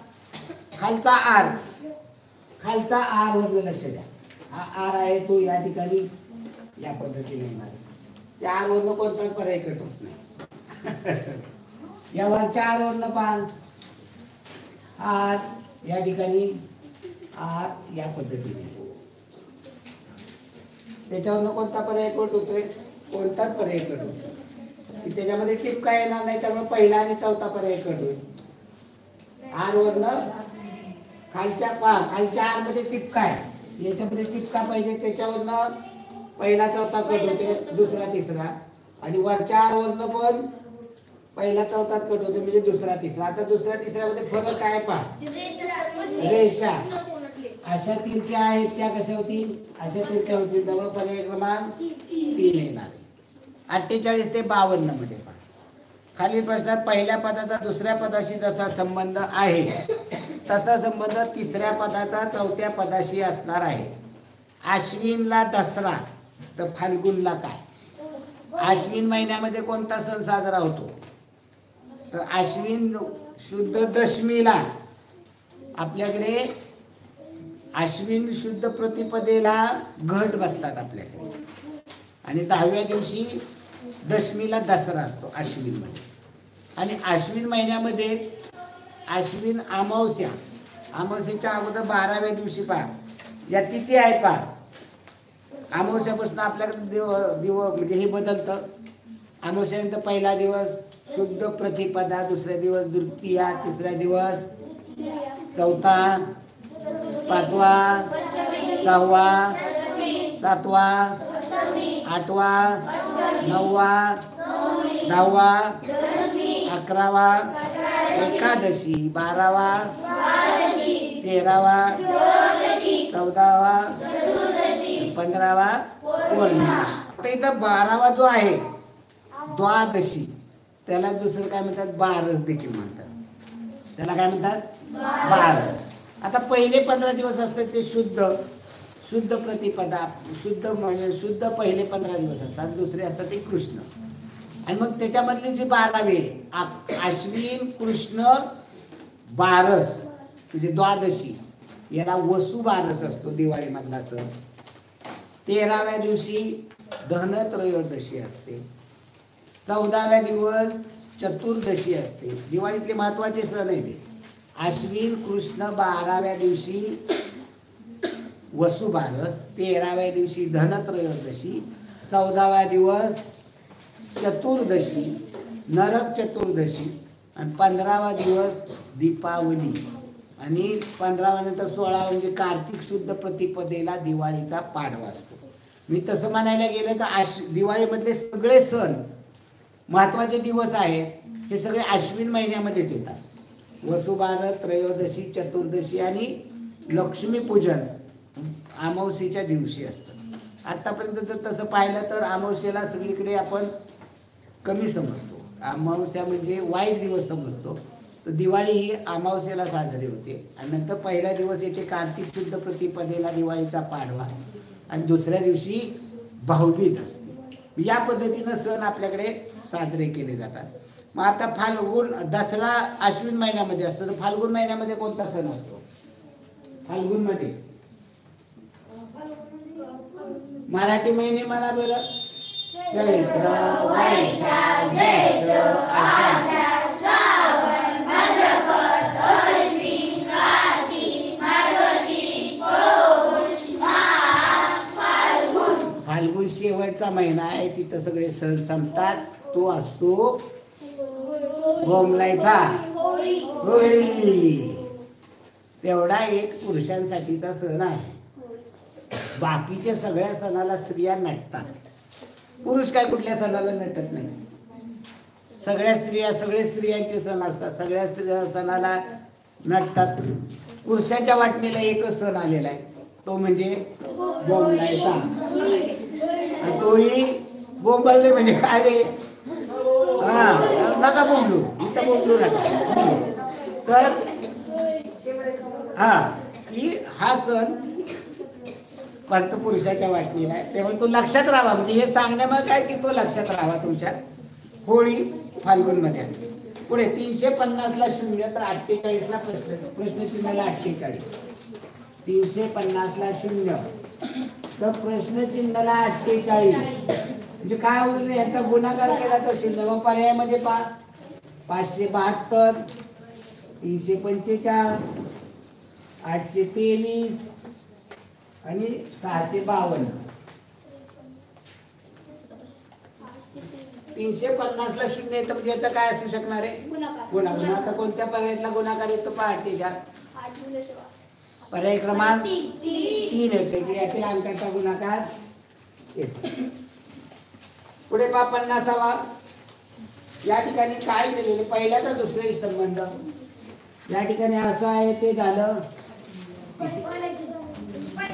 [SPEAKER 1] खालचा R, खालचा R वरनं लक्ष द्या. हा R आहे तो या ठिकाणी या पद्धतीने येणार. त्या R वरनं कोणताच पर्याय कट होत नाही. या वरच्या R वरनं पहा. R या ठिकाणी R या पद्धतीने. त्याच्यावरनं कोणता पर्याय कट होतोय? कोणताच पर्याय कट होतो. त्याच्यामध्ये टिपका येणार नाही, त्यामुळे पहिला आणि चौथा पर्याय कट होईल. R वरनं खालच्या खालच्या R मध्ये टिपका आहे, याच्यामध्ये टिपका पाहिजे, त्याच्यावरनं पहिला चौथा कट होते, दुसरा तिसरा. आणि वरच्या R वरनं पण पहिला चौथा कट होते म्हणजे दुसरा तिसरा. आता दुसऱ्या तिसऱ्यामध्ये फरक काय पहा. रेषा अशा तिरक्या आहेत त्या कशा होतील? अशा तिरक्या होतील. त्यामुळे पर्याय क्रमांक 3 येणार. 48 ते 52 मध्ये पहा. खालील प्रश्नात पहिल्या पदाचा दुसऱ्या पदाशी जसा संबंध आहे तसा संबंध तिसऱ्या पदाचा चौथ्या पदाशी असणार आहे. आश्विनला दसरा तर फाल्गुनला काय? आश्विन महिन्यामध्ये कोणता सण साजरा होतो? तर आश्विन शुद्ध दशमीला आपल्याकडे आश्विन शुद्ध प्रतिपदेला घट बसतात आपल्याकडे आणि 10व्या दिवशी दशमीला दसरा असतो आश्विन मध्ये. आणि आश्विन महिन्यामध्ये आश्विन अमावस्या, अमावस्येच्या अगोदर 12व्या दिवशी पहा या तिथी आहे पहा. अमावस्यापासून आपल्याकडे म्हणजे हे बदलतं. अमावस्यानंतर पहिला दिवस शुद्ध प्रतिपदा, दुसरा दिवस द्वितीया, तिसरा दिवस चौथा, पाचवा, सहावा, सातवा, आठवा, नववा, 10वा, 11वा, एकादशी, 12वा, 13वा, 14वा, 15वा पौर्णिमा. आता इथं 12वा जो आहे द्वादशी त्याला दुसरं काय म्हणतात? बारस देखील म्हणतात. त्याला काय म्हणतात? बारस. आता पहिले 15 दिवस असतात ते शुद्ध प्रतिपदा, शुद्ध पहिले 15 दिवस असतात. दुसरे असतात ते कृष्ण. आणि मग त्याच्यामधले जे 12वे आश्विन कृष्ण बारस म्हणजे द्वादशी याला वसु बारस असतो दिवाळीमधला सण. 13व्या दिवशी धनत्रयोदशी असते. 14व्या दिवस चतुर्दशी असते. दिवाळीतले महत्वाचे सण आहे ते. आश्विन कृष्ण 12व्या दिवशी वसुबारस, 13व्या दिवशी धनत्रयोदशी, 14व्या दिवस चतुर्दशी नरक चतुर्दशी आणि 15वा दिवस दीपावली. आणि 15वा नंतर 16 म्हणजे कार्तिक शुद्ध प्रतिपदेला दिवाळीचा पाडवा असतो. मी तसं म्हणायला गेलं तर दिवाळीमधले सगळे सण महत्वाचे दिवस आहेत हे सगळे आश्विन महिन्यामध्येच येतात. वसुबारस, त्रयोदशी, चतुर्दशी आणि लक्ष्मीपूजन अमावस्येच्या दिवशी असतं. आतापर्यंत जर तसं पाहिलं तर अमावस्येला सगळीकडे आपण कमी समजतो. अमावस्या म्हणजे वाईट दिवस समजतो. तर दिवाळी ही अमावस्येला साजरी होते आणि नंतर पहिला दिवस येते कार्तिक शुद्ध प्रतिपदेला दिवाळीचा पाडवा आणि दुसऱ्या दिवशी भाऊबीज असते. या पद्धतीनं सण आपल्याकडे साजरे केले जातात. मग आता फाल्गुन दसरा आश्विन महिन्यामध्ये असतो तर फाल्गुन महिन्यामध्ये कोणता सण असतो? फाल्गुन मध्ये मराठी महिने मला बरं. चैत्र, वैशाख, ज्येष्ठ, आषाढ, श्रावण, भाद्रपद, अश्विन, कार्तिक, मार्गशीर्ष, पौष, माघ, फाल्गुन. फाल्गुन शेवटचा महिना आहे. तिथं सगळे सण संपतात. तो असतो गोमलायचा होळी. तेवढा एक पुरुषांसाठीचा सण आहे. बाकीच्या सगळ्या सणाला स्त्रिया नटतात. पुरुष काय कुठल्या सणाला नटत नाही. सगळे स्त्रियांचे सण असतात. सगळ्या स्त्रिया सणाला नटतात. पुरुषाच्या वाटणीला एकच सण आलेला आहे तो म्हणजे बोंबलायचा. आणि तोही बोंबलले म्हणजे काय रे? नका बोंबलू, इथं बोंबलू नका. तर हा सण फक्त पुरुषाच्या वाटणीला आहे. त्यामुळे तो लक्षात राहावा. म्हणजे हे सांगण्यामध्ये काय की तो लक्षात राहावा तुमच्या. होळी फाल्गुन मध्ये असते. पुढे 350 ला 0 तर 48 ला प्रश्नचिन्हाला 48. 350 ला 0 तर प्रश्नचिन्हाला 48 म्हणजे काय होईल? याचा गुणाकार केला तर 0. मग पर्यायामध्ये 572, 345, 823 आणि 652. 350 ला 0 येतं म्हणजे याचा काय असू शकणार आहे? गुणाकार. आता कोणत्या पर्यायातला गुणाकार येतो? 8 पर्याय क्रमांक 3 येते की यातील अंकाचा गुणाकार येतो. पुढे 50वा. या ठिकाणी काय दिलेले? पहिल्याचा दुसराही संबंध. या ठिकाणी असं आहे ते झालं.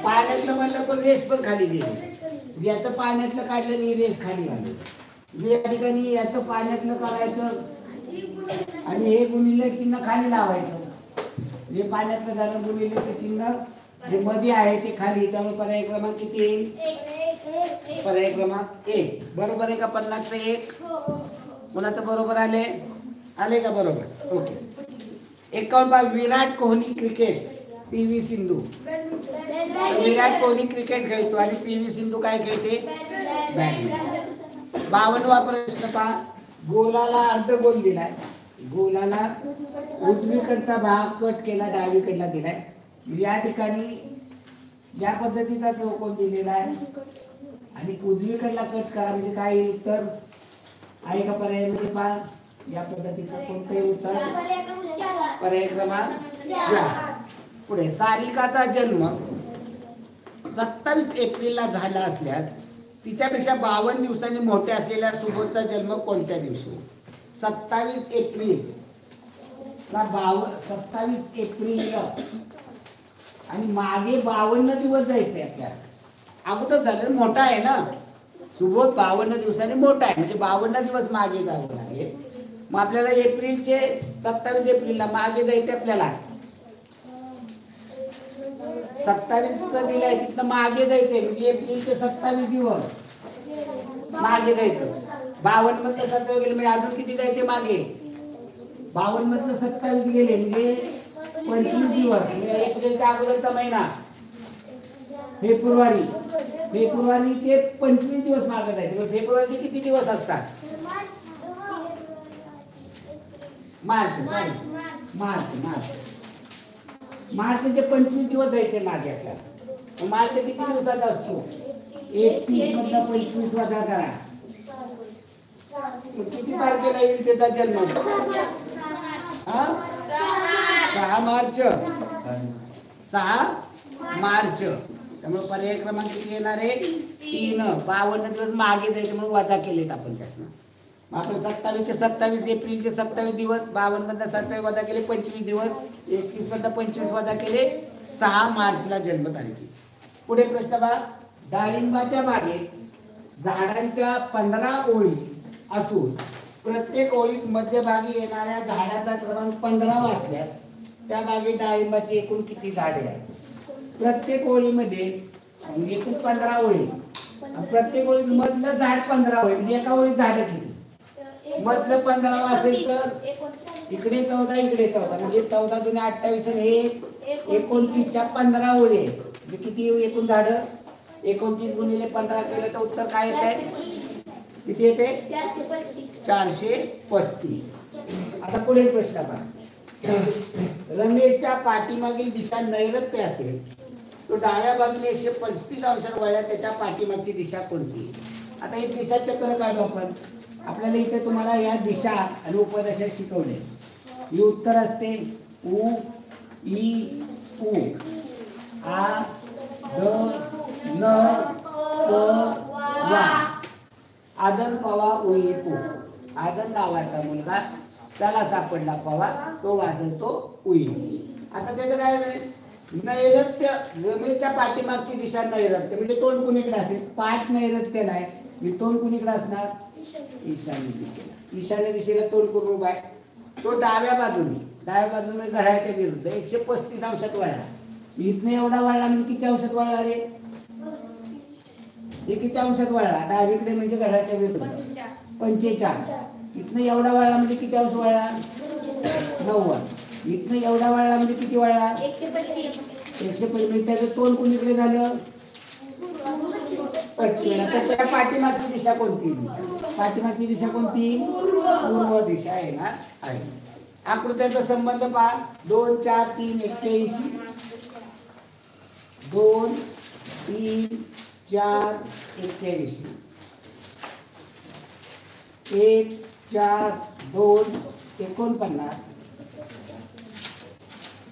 [SPEAKER 1] पाण्यातलं म्हणलं पण रेष पण खाली गेली. याचं पाण्यातलं काढलं आणि रेष खाली घालू. जे या ठिकाणी याचं पाण्यातलं करायचं आणि हे गुणिले चिन्ह खाली लावायचं. जे पाण्यातलं झालं गुणिले चिन्ह जे मध्ये आहे ते खाली. त्यामुळे पर्याय क्रमांक किती येईल? पर्याय क्रमांक 1. बरोबर आहे का? 50चं 1. कोणाचं बरोबर आले? आले का बरोबर? Okay. 51 Virat Kohli cricket, P V. Sindhu. Virat Kohli cricket खेळतो आणि पी.व्ही. सिंधू काय खेळते? बॅडमिंटन. 52वा प्रश्न पहा. गोलाला अर्ध गोल दिलाय. गोलाला उजवीकडचा भाग कट केला, डावीकडला दिलाय. या ठिकाणी या पद्धतीचा चौकोन दिलेला आहे आणि उजवीकडला कट करा म्हणजे काय येईल उत्तर? आहे का पर्यायामध्ये? पहा या पद्धतीचं कोणतंही उत्तर? पर्याय क्रमांक 4. पुढे सारिकाचा जन्म 27 एप्रिलला झाला असल्यास तिच्यापेक्षा 52 दिवसांनी मोठे असलेल्या सुबोधचा जन्म कोणत्या दिवशी? 27 एप्रिल 27 एप्रिल आणि मागे 52 दिवस जायचे आपल्याला. अगोदर झालं मोठा आहे ना सुबोध, 52 दिवसांनी मोठा आहे म्हणजे 52 दिवस मागे जावं लागेल. मग आपल्याला एप्रिलचे 27 एप्रिलला मागे जायचे. आपल्याला 27चं दिलंय तिथनं मागे जायचंय म्हणजे एप्रिलचे 27 दिवस मागे जायचं. 52 मधलं 27 गेले म्हणजे अजून किती जायचे मागे? 52 मधलं 27 गेले म्हणजे 25 दिवस. म्हणजे एप्रिलच्या अगोदरचा महिना फेब्रुवारी. फेब्रुवारीचे 25 दिवस मागे जायचे. फेब्रुवारीचे किती दिवस असतात? मार्च. मार्चचे 25 दिवस जायचे मागे आपल्याला. मार्च किती दिवसात असतो? 31 मधला 25 वजा करा. किती तारखेला येईल त्याचा जन्म? 6 मार्च. 6 मार्च. त्यामुळे पर्याय क्रमांक किती येणार आहे? 3. 52 दिवस मागे जायचे म्हणून वजा केलेत आपण त्यातनं. आपण 27 चे 27 एप्रिलचे 27 दिवस, 52 मधनं 27 वजा केले 25 दिवस, 31 मधनं 25 वजा केले 6 मार्चला जन्मतारीख. पुढे प्रश्न पहा. डाळिंबाच्या बागेत झाडांच्या 15 ओळी असून प्रत्येक ओळीत मध्यभागी येणाऱ्या झाडाचा क्रमांक 15 असल्यास त्या बागेत डाळिंबाची एकूण किती झाडे आहेत? प्रत्येक ओळीमध्ये एकूण 15 ओळी. प्रत्येक ओळीत मधलं झाड 15 ओळी म्हणजे एका ओळीत झाड किती? मधलं 15 असेल तर इकडे 14 इकडे 14 म्हणजे 14 दुने 28 आणि हे 29च्या 15 ओळी आहेत. म्हणजे किती एकूण झाड? 29 गुणिले 15 केलं तर उत्तर काय येत आहे? किती येते? 435. आता पुढे प्रश्न पहा. रमेशच्या पाठीमागील दिशा नैऋत्य असेल तो डाव्या बाजूने 135 अंशात वळला, त्याच्या पाठीमागची दिशा कोणती? आता ही दिशा चक्र काढू आपण. आपल्याला इथे तुम्हाला या दिशा आणि उपदशा शिकवले. ही उत्तर असते उ ई उ आ द न प वा. आदन पवा उई पू. आदन नावाचा मुलगा त्याला सापडला पवा, तो वाजवतो उई. आता त्याचं काय नैऋत्य. रमेशच्या पाठीमागची दिशा नैऋत्य म्हणजे तोंड कुणीकडे असेल? पाठ नैऋत्यला आहे मी तोंड कुणीकडे असणार? ईशान्य दिशेला. ईशान्य दिशेला तोंड करून उभा आहे. तो डाव्या बाजूने घड्याळाच्या विरुद्ध 135 अंशात वळला. इथनं एवढा वळला म्हणजे किती अंशात वळला रे? हे किती अंशात वळला? डावीकडे म्हणजे घड्याळाच्या विरुद्ध 45. इथनं एवढा वळला म्हणजे किती अंश वळला? 90. इथनं एवढा वळला म्हणजे किती वळला? 125. त्याचं तोंड कुणीकडे झालं? पश्चिमेला. त्याच्या पाठीमागची दिशा कोणती? पाठीमागची दिशा कोणती? पूर्व दिशा आहे ना आहे. आकृत्याचा संबंध पहा. 2 4 3 81. 2 3 4 81. 1 4 2 49.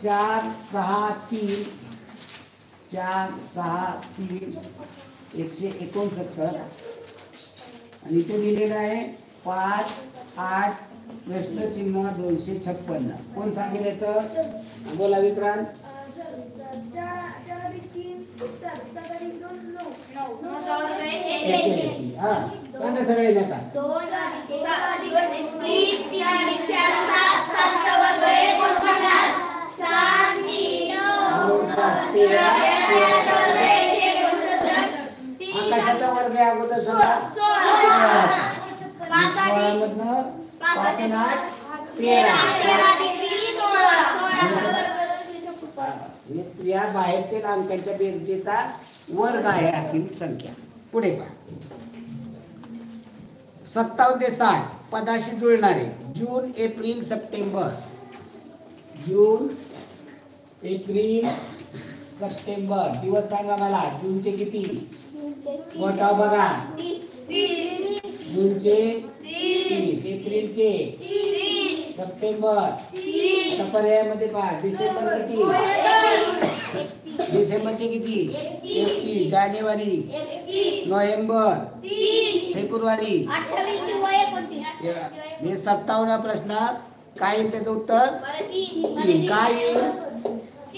[SPEAKER 1] 4 6 3 4 6 3 169. आणि इथे दिलेलं आहे 5 8 प्रश्नचिन्ह 256. कोण सांगेल याचं? बोला विक्रांत. सांगा सगळे आता. 2 कशाचा वर्ग आहे अगोदर सांगा. 5 आणि 8 13. या बाहेरच्या अंकांच्या बेरजेचा वर्ग आहे आतील संख्या. पुढे पहा. 57 ते 60 पदाशी जुळणारे June April September. June April September दिवस सांगा मला. जूनचे किती मोठा बघा. जूनचे 30, एप्रिलचे 30, सप्टेंबर. आता पर्यायामध्ये पहा. डिसेंबर किती. डिसेंबरचे किती 31, जानेवारी 31, नोव्हेंबर 30, फेब्रुवारी 28. हे 57 प्रश्न काय येईल त्याचं उत्तर 3. काय येईल.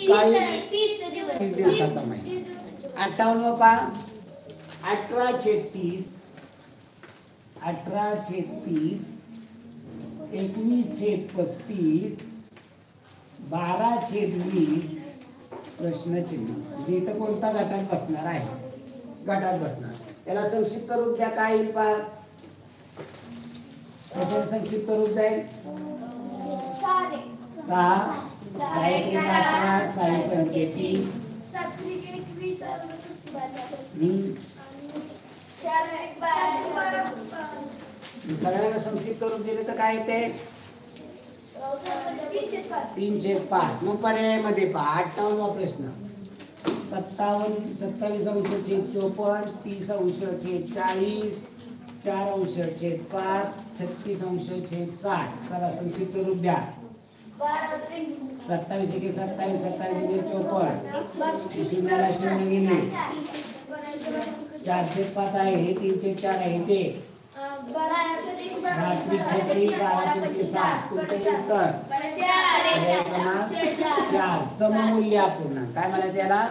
[SPEAKER 1] काय 30 दिवसाचा महिना. 58 पहा. 18/30, 18/30, 21/35, 12/20. प्रश्नचिन्ह इथं कोणता गटात बसणार आहे. गटात बसणार. याला संक्षिप्त रूप द्या. काय येईल पहा. कशाला संक्षिप्त रूप जाईल. 6, 18, 35, सगळ्याला संक्षिप्त रूप दिले तर काय येते 3/5. मग पर्यायामध्ये पहा. 58 प्रश्न. 27 अंश छेद 54, 30 अंश छेद 40, 4 अंश छेद 5, 36 अंश छेद 60. चला संक्षिप्त रूप द्या. 27 एके 27, 27 गेले 54, शून्याला शून्य गेले. 4/5 आहे हे. 3/4 आहे ते. 12/6. तुमचे उत्तर 4. सममूल्य अपूर्णांक. काय म्हणायचं याला.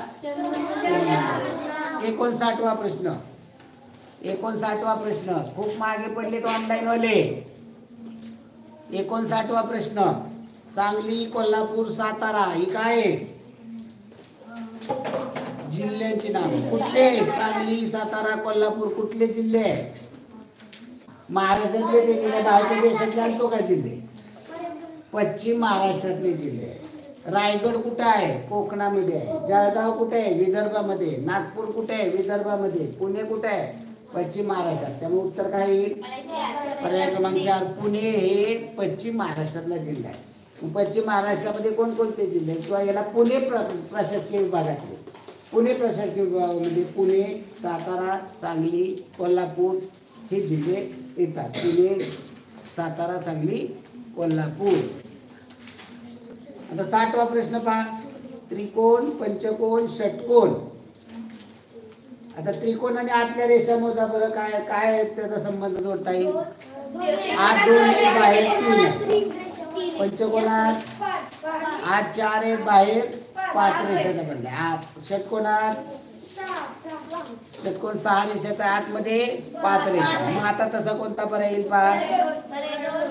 [SPEAKER 1] 59 प्रश्न. 59 प्रश्न खूप मागे पडले तो ऑनलाईन वाले. 59 प्रश्न. सांगली, कोल्हापूर, सातारा ही काय जिल्ह्यांची नावे कुठले. सांगली, सातारा, कोल्हापूर कुठले जिल्हे आहे. महाराष्ट्रातले ते बाहेरच्या देशातले आणतो का जिल्हे. पश्चिम महाराष्ट्रातले जिल्हे. रायगड कुठे आहे कोकणामध्ये आहे. जळगाव कुठे आहे विदर्भामध्ये. नागपूर कुठे आहे विदर्भामध्ये. पुणे कुठे आहे पश्चिम महाराष्ट्रात. त्यामुळे उत्तर काय येईल पर्याय क्रमांक 4. पुणे हे पश्चिम महाराष्ट्रातला जिल्हा आहे. पश्चिम महाराष्ट्रामध्ये कोणकोणते जिल्हे किंवा याला पुणे प्रशासकीय विभागातले. पुणे प्रशासकीय विभागामध्ये पुणे, सातारा, सांगली, कोल्हापूर हे जिल्हे येतात. पुणे, सातारा, सांगली, कोल्हापूर. आता 60 प्रश्न पहा. त्रिकोण, पंचकोण, षटकोण. आता त्रिकोण आणि आतल्या रेषा मोजा बरं. काय काय त्याचा संबंध जोडता येईल. 8, 2 1 बाहेर 3. पंचकोणात 8, 4 1 बाहेर 5 रेषाचा बनला. षटकोणात षटकोन 6 रेषाचा आतमध्ये 5 रेषा. मग आता तसा कोणता पर्याय येईल पहा.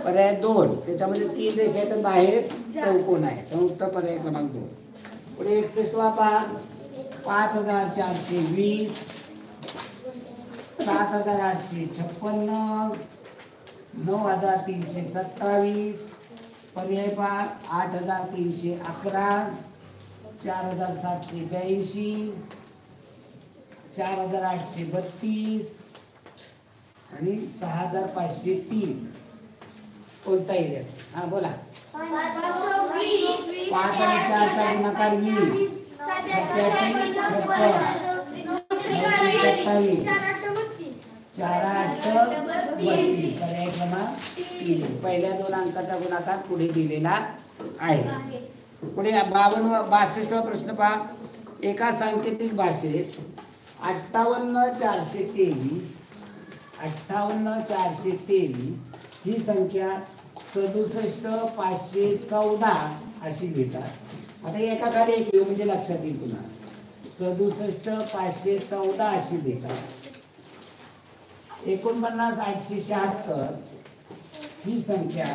[SPEAKER 1] पर्याय 2. त्याच्यामध्ये 3 रेषा आहेत बाहेर चौकोन आहे. तर उत्तर पर्याय क्रमांक 2. पुढे 61 पहा. 5420, 7856, 9327. पर्याय पहा. 8311, 4782, 4832 आणि 6530. कोणता येईल. हा बोला. 5 आणि 4 चा गुणाकार 20, 27, 4 8 32. पर्याय क्रमांक 3. पहिल्या 2 अंकाचा गुणाकार पुढे दिलेला आहे. पुढे 62 प्रश्न पहा. एका सांकेतिक भाषेत 58423 ही संख्या 67514 अशी लिहितात. आता एका खाली एक लिहू म्हणजे लक्षात येईल तुम्हाला. 67514 अशी लिहितात. 49 876 ही संख्या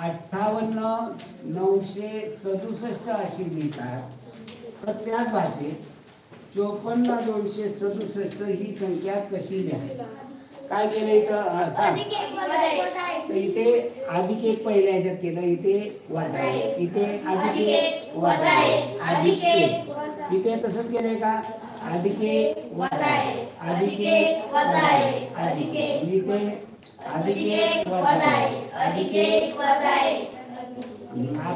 [SPEAKER 1] 58 967 अशी लिहितात. तर त्याच भाषेत 54 267 ही संख्या कशी लिहा? काय केलं इथं सांग. तर इथे अधिक एक पहिल्या ह्याच्यात केलं, इथे वजा एक, इथे अधिक एक वजा एक, अधिक एक, इथे तसंच केलंय का? अधिक एक वजा एक, अधिक एक वजा एक, अधिक एक, इथे अधिक एक वजा एक, अधिक एक वजा एक,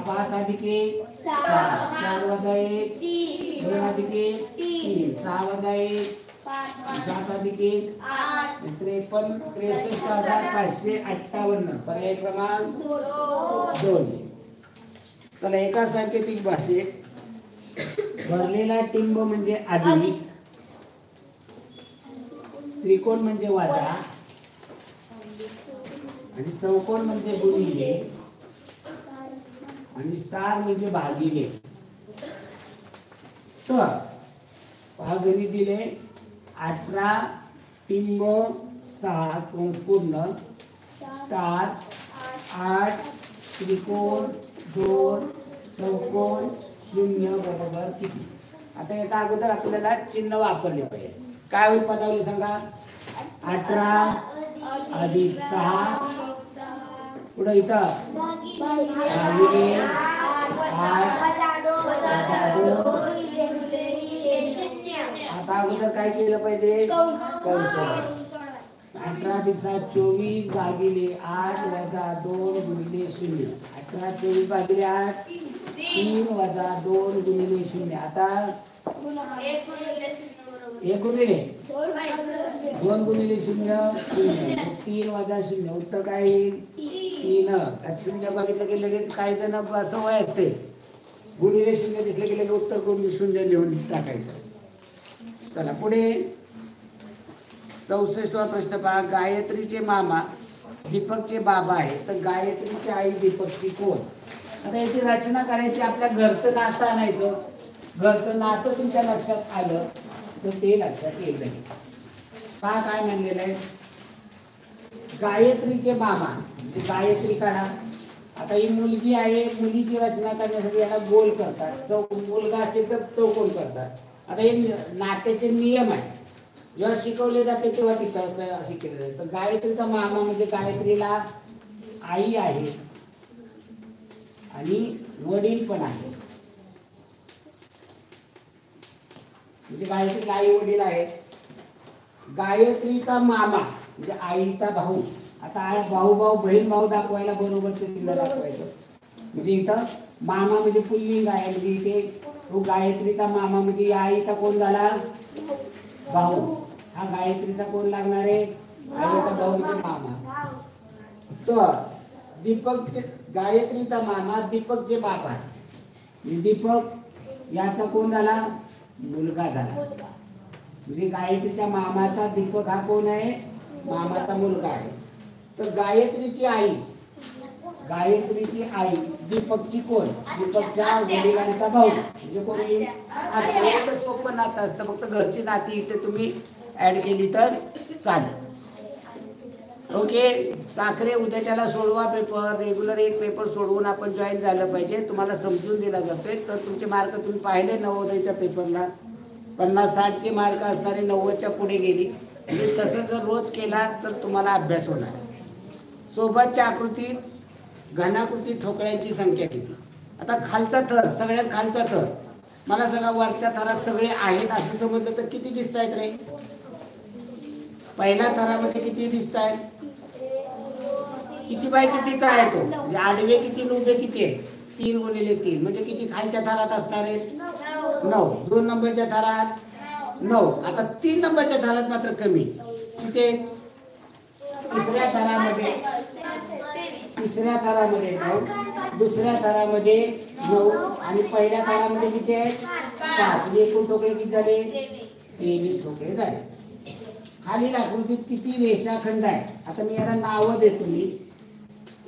[SPEAKER 1] 5 अधिक 1 6, 4 वजा 1 2 अधिक 1 3, 6 वजा 1 7 अधिक 1 8, 63,558 पर्याय क्रमांक 2. चला, एका सांकेतिक भाषेत भरलेला टिंब म्हणजे अधिक, त्रिकोण म्हणजे वजा आणि चौकोन म्हणजे गुणिले आणि स्टार म्हणजे भागिले. तर गणित दिले 18 टिंब 6 पूर्ण स्टार 8 त्रिकोण 2 चौकोन 0 बरोबर किती? आता याचा अगोदर आपल्याला चिन्ह वापरले पाहिजे. काय होईल पदावली सांगा. 18 अधिक 6 पुढे इथं भागिले 8 आता अगोदर काय केलं पाहिजे? कंस. 18 अधिक 7 24 भागिले 8 वजा 2 गुणिले 0. 18 24 भागिले 8 3 वजा 2 गुणिले 0. आता 1 गुणिले 2 गुणिले 0 3 वजा 0. उत्तर काय येईल? 3. 0 बघितलं की लगेच काही जण सवय असते, गुणिले 0 दिसले की लगेच उत्तर करून 0 लिहून टाकायचं. चला पुढे 64वा प्रश्न पहा. गायत्रीचे मामा दीपकचे बाबा आहे, तर गायत्रीची आई दीपकची कोण? आता याची रचना करायची. आपल्या घरचं नातं आणायचं. घरचं नातं तुमच्या लक्षात आलं तर ते लक्षात येईल नाही. पहा काय म्हणलेलं आहे. गायत्रीचे मामा म्हणजे गायत्री काढा. आता ही मुलगी आहे, मुलीची रचना करण्यासाठी याला गोल करतात. मुलगा असेल तर चौकोन करतात. आता हे नात्याचे नियम आहे. जेव्हा शिकवले जाते तेव्हा तिथं असं हे केलं जातं. तर गायत्रीचा मामा म्हणजे गायत्रीला आई आहे आणि वडील पण आहे. म्हणजे गायत्रीला आई वडील आहेत. गायत्रीचा मामा म्हणजे आईचा भाऊ. आता भाऊ भाऊ बहीण भाऊ दाखवायला बरोबर चिन्ह दाखवायचं. म्हणजे इथं मामा म्हणजे पुल्लिंग आहे. म्हणजे इथे तो गायत्रीचा मामा म्हणजे या आईचा कोण झाला? भाऊ. हा गायत्रीचा कोण लागणार आहे? आईचा भाऊ म्हणजे मामा. तर दीपकचे गायत्रीचा मामा दीपकचे बाप आहे. दीपक याचा कोण झाला? मुलगा झाला. म्हणजे गायत्रीच्या मामाचा दीपक हा कोण आहे? मामाचा मुलगा आहे. तर गायत्रीची आई दीपकची कोण? दीपकच्या वडिलांचा भाऊ म्हणजे कोणी? आता सोपं नातं असतं. फक्त घरची नाती इथे तुम्ही ऍड केली तर चालेल. ओके. साखरे उद्याच्याला सोडवा पेपर. रेग्युलर एक पेपर सोडवून आपण जॉईन झालं पाहिजे. तुम्हाला समजून दिला जातोय. तर तुमचे मार्क तुम्ही पाहिले नवोदयच्या पेपरला 50-60चे मार्क असणारे 90च्या पुढे गेली. म्हणजे तसं जर रोज केला तर तुम्हाला अभ्यास होणार. सोबतच्या आकृतीत घनाकृती ठोकळ्यांची संख्या किती? आता खालचा थर, सगळ्यात खालचा थर मला सांगा. वरच्या थरात सगळे आहेत असं समजलं तर किती दिसत आहेत रे? पहिल्या थरामध्ये किती दिसत आहेत? किती बाय कितीचा आहे तो? म्हणजे आडवे किती आणि उभे किती आहे? 3 गुणिले 3 म्हणजे किती खालच्या थरात असणार आहे? 9. 2 नंबरच्या थरात 9. आता 3 नंबरच्या थरात मात्र कमी. किती? तिसऱ्या थरामध्ये 9, दुसऱ्या थरामध्ये 9 आणि पहिल्या थरामध्ये किती आहे? 5. एकूण ठोकळे किती झाले? 23 ठोकळे झाले. खालील आकृतीत किती रेषाखंड आहे? आता मी याला नावं देतो. मी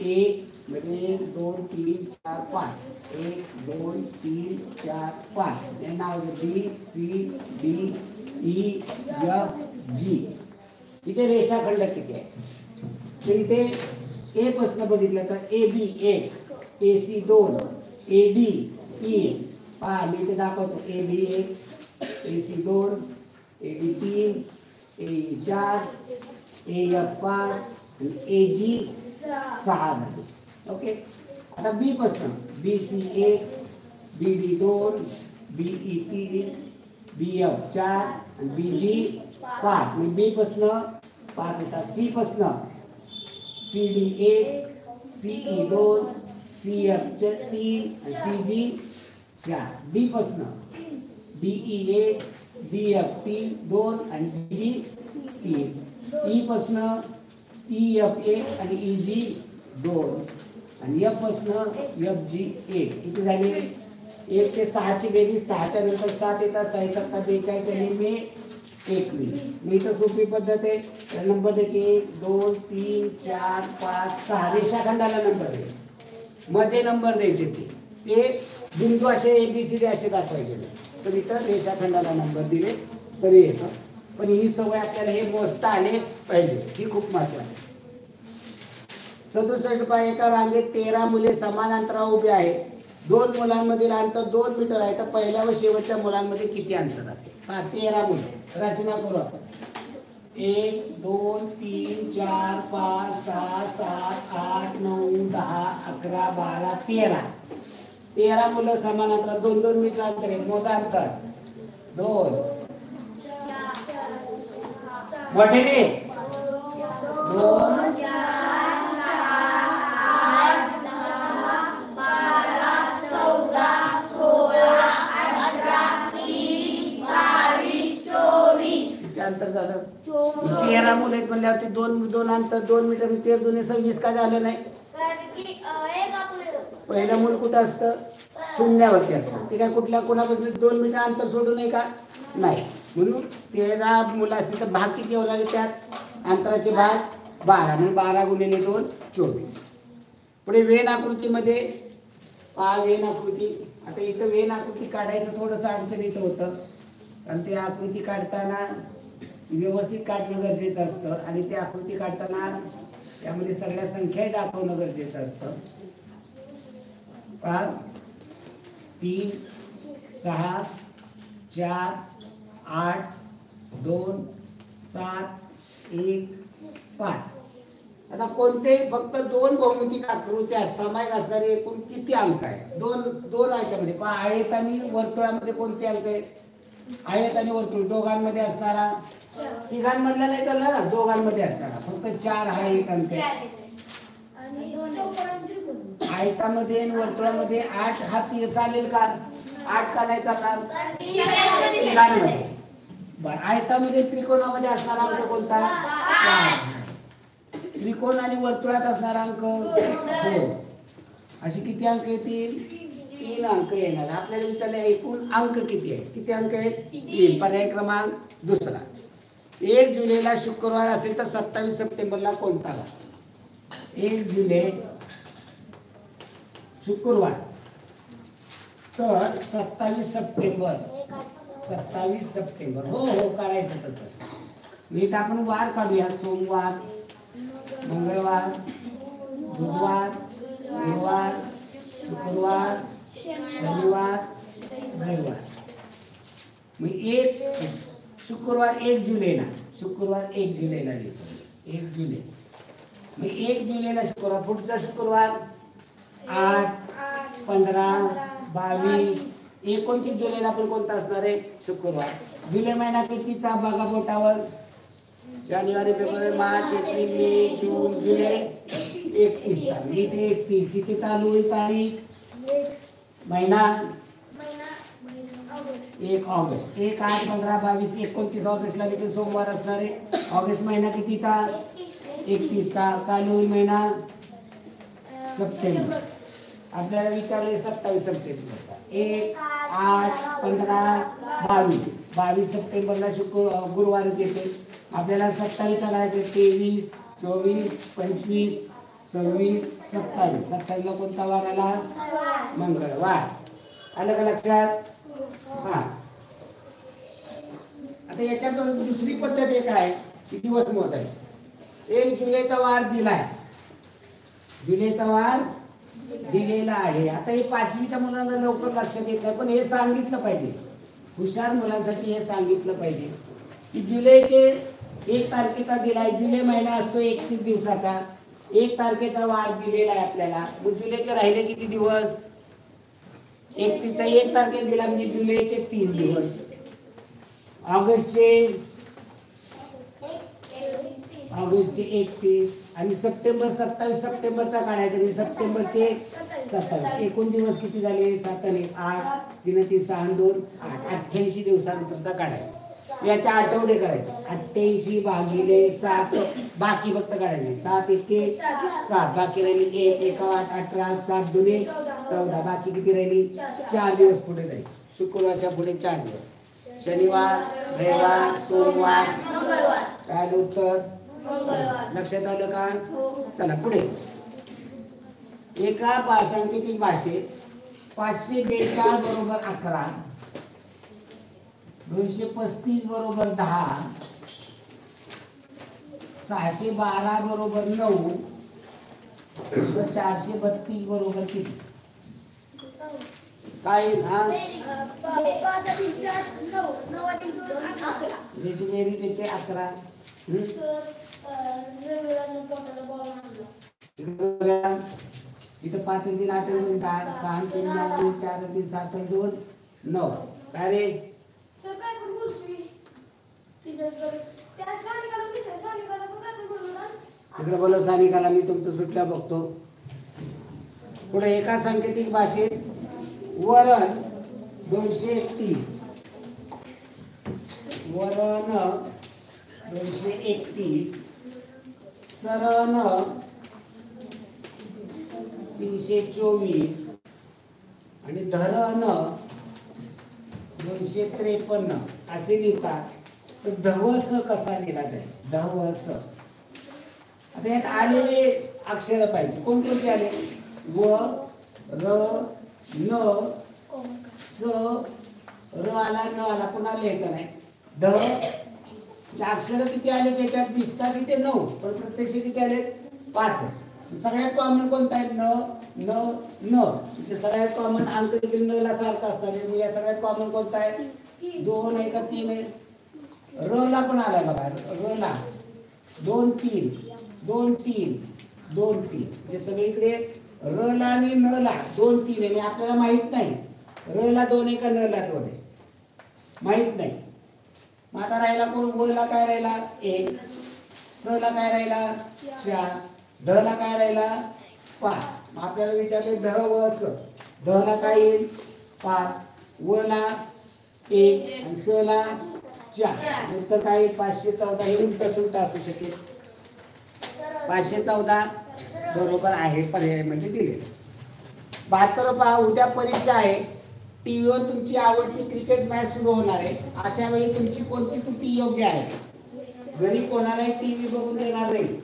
[SPEAKER 1] 1 1 2 3 4 5 1 2 3 4 5 हे नाव B C D E F G. इथे रेषाखंड किती आहे तर इथे ए पासून बघितलं तर ए B 1, A C 2, A D 3. पहा मी इथे दाखवतो A B 1, A C 2, A D 3, A 4, A F 5, A G 6 झाले. ओके. आता बी पासून B C 1, B D 2, B E 3, B F 4 आणि बी जी 5. मग बी पासून 5 होता. सी पासून C D 1, C E 2, C F 3 आणि सी जी 4. डी पासून डी ई 1, डी एफ 2 आणि डी जी 3. ई पासून ई एफ 1 आणि ई जी 2 आणि एफ पासून एफ जी 1. किती झाले? 1 ते 6 ची बेरीज 6 च्या नंतर 7 येतात. 6 7 42 आणि मे 21. मी तर सोपी पद्धत आहे. नंबर द्यायचे 1 2 3 4 5 6. रेषाखंडाला नंबर द्यायचे. मध्ये नंबर द्यायचे ते बिंदू असे ABCD असे दाखवायचे नाही. तर इथं रेषाखंडाला नंबर दिले तरी येतं. पण ही सवय आपल्याला हे मोजता आले पाहिजे. ही खूप महत्त्वाची. 67 पाय एका रांगेत 13 मुले समान अंतरावर उभे आहेत. 2 मुलांमधील अंतर 2 मीटर आहे. तर पहिल्या व शेवटच्या मुलांमध्ये किती अंतर असेल? 13 मुले. रचना करू आपण. 1 2 3 4 5 6 7 8 9 10 11 12 13. 13 मुलं समान अंतरात 2-2 मीटर अंतर आहे. मोजा अंतर. 2 मोठेने 2 अंतर झालं. 13 मुलं आहेत म्हणल्यावरती 2 अंतर 2 मीटर 13 2 26 का झालं नाही? पहिलं मूल कुठं असतं? शून्यावरती असतं. ते काय कुठल्या कोणापासून 2 मीटर अंतर सोडू नये का? नाही. म्हणून 13 मुलं असतील तर भाग किती होणार आहे? त्यात अंतराचे भाग 12. म्हणजे 12 गुणिले 2 24. पुढे वेन आकृतीमध्ये वेन आकृती. आता इथं वेन आकृती काढायचं थोडंसं अडचणीचं होतं. कारण ते आकृती काढताना व्यवस्थित काढणं गरजेचं असतं आणि ते आकृती काढताना त्यामध्ये सगळ्या संख्याही दाखवणं गरजेचं असतं. 5 3 6 4 8 2 7 1 5. आता कोणतेही फक्त 2 भौमितिक आकृत्यात सामायिक असणारे एकूण किती अंक आहे? 2 याच्यामध्ये. आयत आणि वर्तुळामध्ये कोणते अंक आहे? आयत आणि वर्तुळ दोघांमध्ये असणारा. तिघांमधला नाही चालला ना, दोघांमध्ये असणारा. फक्त 4 हा एक अंक आहे. आयतामध्ये आणि वर्तुळामध्ये 8 हा चालेल का? 8 का नाही चालणार? तिघांमध्ये. बरं. आयतामध्ये त्रिकोणामध्ये असणारा अंक कोणता? 4. त्रिकोण आणि वर्तुळात असणारा अंक 2. असे किती अंक येतील? 3 अंक येणार. आपल्याला विचारले एकूण अंक किती आहे? किती अंक आहेत? 3. पर्याय क्रमांक दुसरा. 1 जुलैला शुक्रवार असेल तर 27 सप्टेंबरला कोणता वार? 1 जुलै शुक्रवार तर 27 सप्टेंबर. 27 सप्टेंबर. हो हो करायचं तसं. मी तर आपण वार काढूया. सोमवार, मंगळवार, बुधवार, गुरुवार, शुक्रवार, शनिवार, रविवार. मग शुक्रवार 1 जुलैला. शुक्रवार 1 जुलैला लिहितो. 1 जुलै. मग 1 जुलैला शुक्रवार. पुढचा शुक्रवार 8 15 22 29 जुलैला पण कोणता असणार आहे? शुक्रवार. जुलै महिना कितीचा बघा बोटावर? जानेवारी, फेब्रुवारी, मार्च, एप्रिल, मे, जून, जुलै 31 चा. इथे 31. इथे चालू होईल तारीख महिना 1 ऑगस्ट. 1 8 15 22 29 ऑगस्टला देखील सोमवार असणार आहे. ऑगस्ट महिना कितीचा? 31 चा. चालू होईल महिना सप्टेंबर. आपल्याला विचारले 27 सप्टेंबरचा. 1 8 15 22. 22 सप्टेंबरला गुरुवारच येते. आपल्याला 27 करायचे. 23 24 25 26 27. 27 ला कोणता वार आला? मंगळवार. आलं का लक्षात? हा. आता याच्यात दुसरी पद्धत एक आहे. किती दिवस मोजायचे? 1 जुलैचा वार दिलाय, जुलैचा वार दिलेला आहे. आता हे 5वीच्या मुलांना लवकर लक्षात येत नाही, पण हे सांगितलं पाहिजे. हुशार मुलांसाठी हे सांगितलं पाहिजे की जुलैचे 1 तारखेचा दिलाय. जुलै महिना असतो 31 दिवसाचा. 1 तारखेचा वार दिलेला आहे आपल्याला. मग जुलैचे राहिले किती दिवस? 31चा 1 तारखेला दिला म्हणजे जुलैचे 30 दिवस. ऑगस्टचे 31 आणि सप्टेंबर 27 सप्टेंबरचा काढायचा म्हणजे सप्टेंबरचे 27. एकूण दिवस किती झाले? 7 आणि 8, 3 3 6 2 8, 88 दिवसानंतरचा काढायचा. याच्या आठवडे करायचे. 88 भागिले 7, बाकी फक्त काढायचे. 7 1 7, बाकी राहिली 1 1 8 18, 7 2 14, बाकी किती राहिली? 4 दिवस पुढे जायचे. शुक्रवारच्या पुढे 4 दिवस. शनिवार, रविवार, सोमवार, काय आलं उत्तर? लक्षात आलं का? चला पुढे. एका सांकेतिक भाषेत 542 बरोबर 11, 235 बरोबर 10, 612 बरोबर 9, 432 बरोबर किती? काय? हा, याची बेरीज येते 11. इथं 5 3 8 2 10, 6 3 9 4 3 7 2 9. काय रे? इकडे बोलो सानिकाला, मी तुमचं सुटल्या बघतो. पुढे एका सांकेतिक भाषेत वरण 231, वरण 231, सरण 324 आणि धरण 253 असे लिहितात. तर धवस कसा लिहिला जाईल? धवस. आता यात आलेले अक्षर पाहिजे. कोणकोणते आले? व, र, न, स, र आला, न आला, पुन्हा लिहायचा नाही. ध अक्षर किती आले त्याच्यात दिसतात तिथे 9, पण प्रत्यक्ष किती आले? 5. सगळ्यात कॉमन कोणता आहे? न, न, न. म्हणजे सगळ्यात कॉमन अंक देखील न ला सारखा असतात. या सगळ्यात कॉमन कोणता आहे? 2 आहे का 3 आहे? र ला पण आला बघा. र ला 2 3 2 3 2 3. म्हणजे सगळीकडे र ला आणि न ला 2 3 आहे. आपल्याला माहित नाही र ला 2 आहे का न ला 2 आहे, माहित नाही. मग आता राहिला कोण? व ला काय राहिला? 1. स ला काय राहिला? 4. ध ला काय राहिला? 5. मग आपल्याला विचारले ध व स. ध ला काय येईल? 5. व ला 1 आणि स ला 4. उत्तर काय? 514. हे उलट सुलट असू शकेल. 514 बरोबर आहे पर्यायामध्ये दिले. 72 पहा. उद्या परीक्षा आहे. टीव्हीवर तुमची आवडती क्रिकेट मॅच सुरू होणार आहे. अशा वेळी तुमची कोणती कृती योग्य आहे? घरी कोणालाही टीव्ही बघून देणार नाही.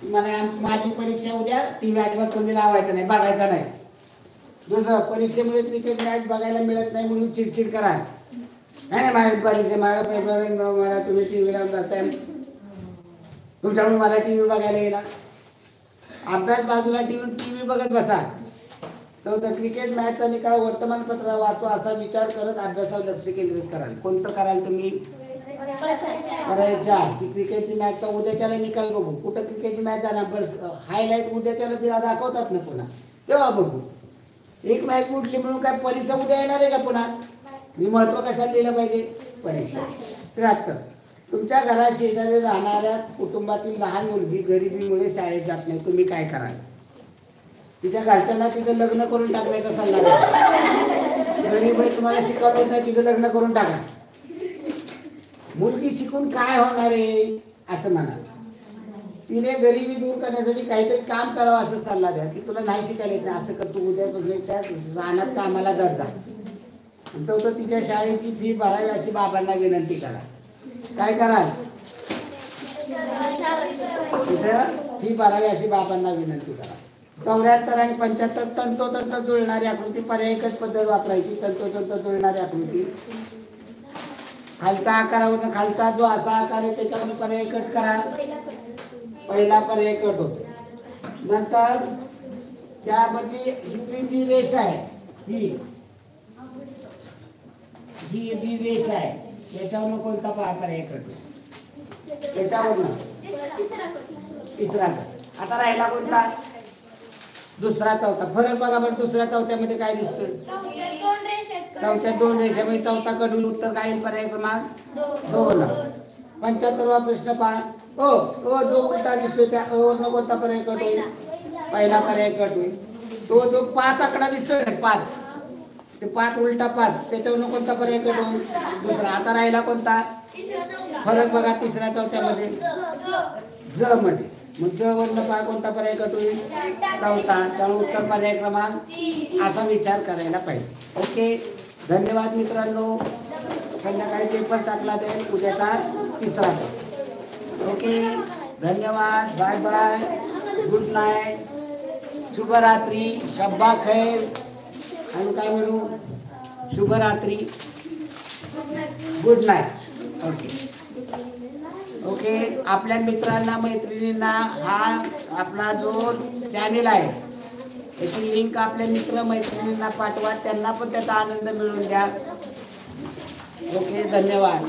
[SPEAKER 1] मला माझी परीक्षा उद्या, टीव्ही अजिबात कोणी लावायचा नाही, बघायचा नाही. दुसरं, परीक्षेमुळे क्रिकेट मॅच बघायला मिळत नाही म्हणून चिडचिड करा. नाही माझी परीक्षा, माझा पेपर, मला तुम्ही टीव्ही लावून बसताय, तुमच्याकडून मला टीव्ही बघायला येणार. अभ्यास बाजूला टीव्ही बघत बसा. तर क्रिकेट मॅचचा निकाल वर्तमानपत्र वाचू असा विचार करत अभ्यासावर लक्ष केंद्रित कराल. कोणतं कराल तुम्ही? करायच्या की क्रिकेटची मॅचचा उद्याच्याला निकाल बघू. कुठं क्रिकेटची मॅच जाणार? बरं, हायलाईट उद्याच्याला दाखवतात ना पुन्हा, तेव्हा बघू. एक मॅच उठली म्हणून काय परीक्षा उद्या येणार आहे का पुन्हा? मी महत्व कशाला दिलं पाहिजे? परीक्षा. 73 तुमच्या घरात शेजारी राहणाऱ्या कुटुंबातील लहान मुलगी गरिबीमुळे शाळेत जात नाही, तुम्ही काय कराल? तिच्या घरच्यांना तिचं लग्न करून टाकण्याचा सल्ला द्या. गरीब आहे, तुम्हाला शिकवत नाही, तिचं लग्न करून टाका. मुलगी शिकून काय होणार आहे असं म्हणा. तिने गरिबी दूर करण्यासाठी काहीतरी काम करावं असं सल्ला द्या. की तुला नाही शिकायला येत नाही, असं कर, तू उद्या त्या रानात कामाला जात जा. 4, तिच्या शाळेची फी भरावी अशी बाबांना विनंती करा. काय कराल? तिथं फी भरावी अशी बाबांना विनंती करा. 74 आणि 75 तंतोतंत जुळणारी आकृती. पर्याय एकच पद्धत वापरायची. तंतोतंत जुळणारी आकृती. खालचा आकारावरून खालचा जो असा आकार आहे त्याच्यावरून पर्याय कट करा. पहिला पर्याय कट होतो. नंतर त्यामध्ये ही जी रेषा आहे ही जी रेषा आहे याच्यावरून कोणता पर्याय कट होतो? याच्यावरून तिसरा कट. आता राहिला कोणता? दुसरा चौथा. फरक बघा बरं दुसऱ्या चौथ्यामध्ये काय दिसतोय? चौथ्यात 2 रेषामध्ये चौथा कट होईल. उत्तर काय येईल? पर्याय क्रमांक 2. 75वा प्रश्न पहा. जो उलटा दिसतोय त्या वरून कोणता पर्याय कट होईल? पहिला पर्याय कट होईल. तो जो 5 आकडा दिसतोय 5 ते 5 उलटा 5 त्याच्यावरून कोणता पर्याय कट होईल? दुसरा. आता राहिला कोणता? फरक बघा तिसऱ्या चौथ्यामध्ये ज मध्ये. मग ज वरनं पहा कोणता पर्याय कट होईल? चौथा. त्यामुळे उत्तर पर्याय क्रमांक असा विचार करायला पाहिजे. ओके, धन्यवाद मित्रांनो. संध्याकाळी पेपर टाकला जाईल उद्याचा तिसरा. ओके, धन्यवाद. Bye bye. Good night. शुभरात्री. शब्बा खैर. आणि काय म्हणू? शुभरात्री. Good night. ओके, आपल्या मित्रांना मैत्रिणींना हा आपला जो चॅनेल आहे त्याची लिंक आपल्या मित्र मैत्रिणींना पाठवा. त्यांना पण त्याचा आनंद मिळवून द्या. ओके, धन्यवाद.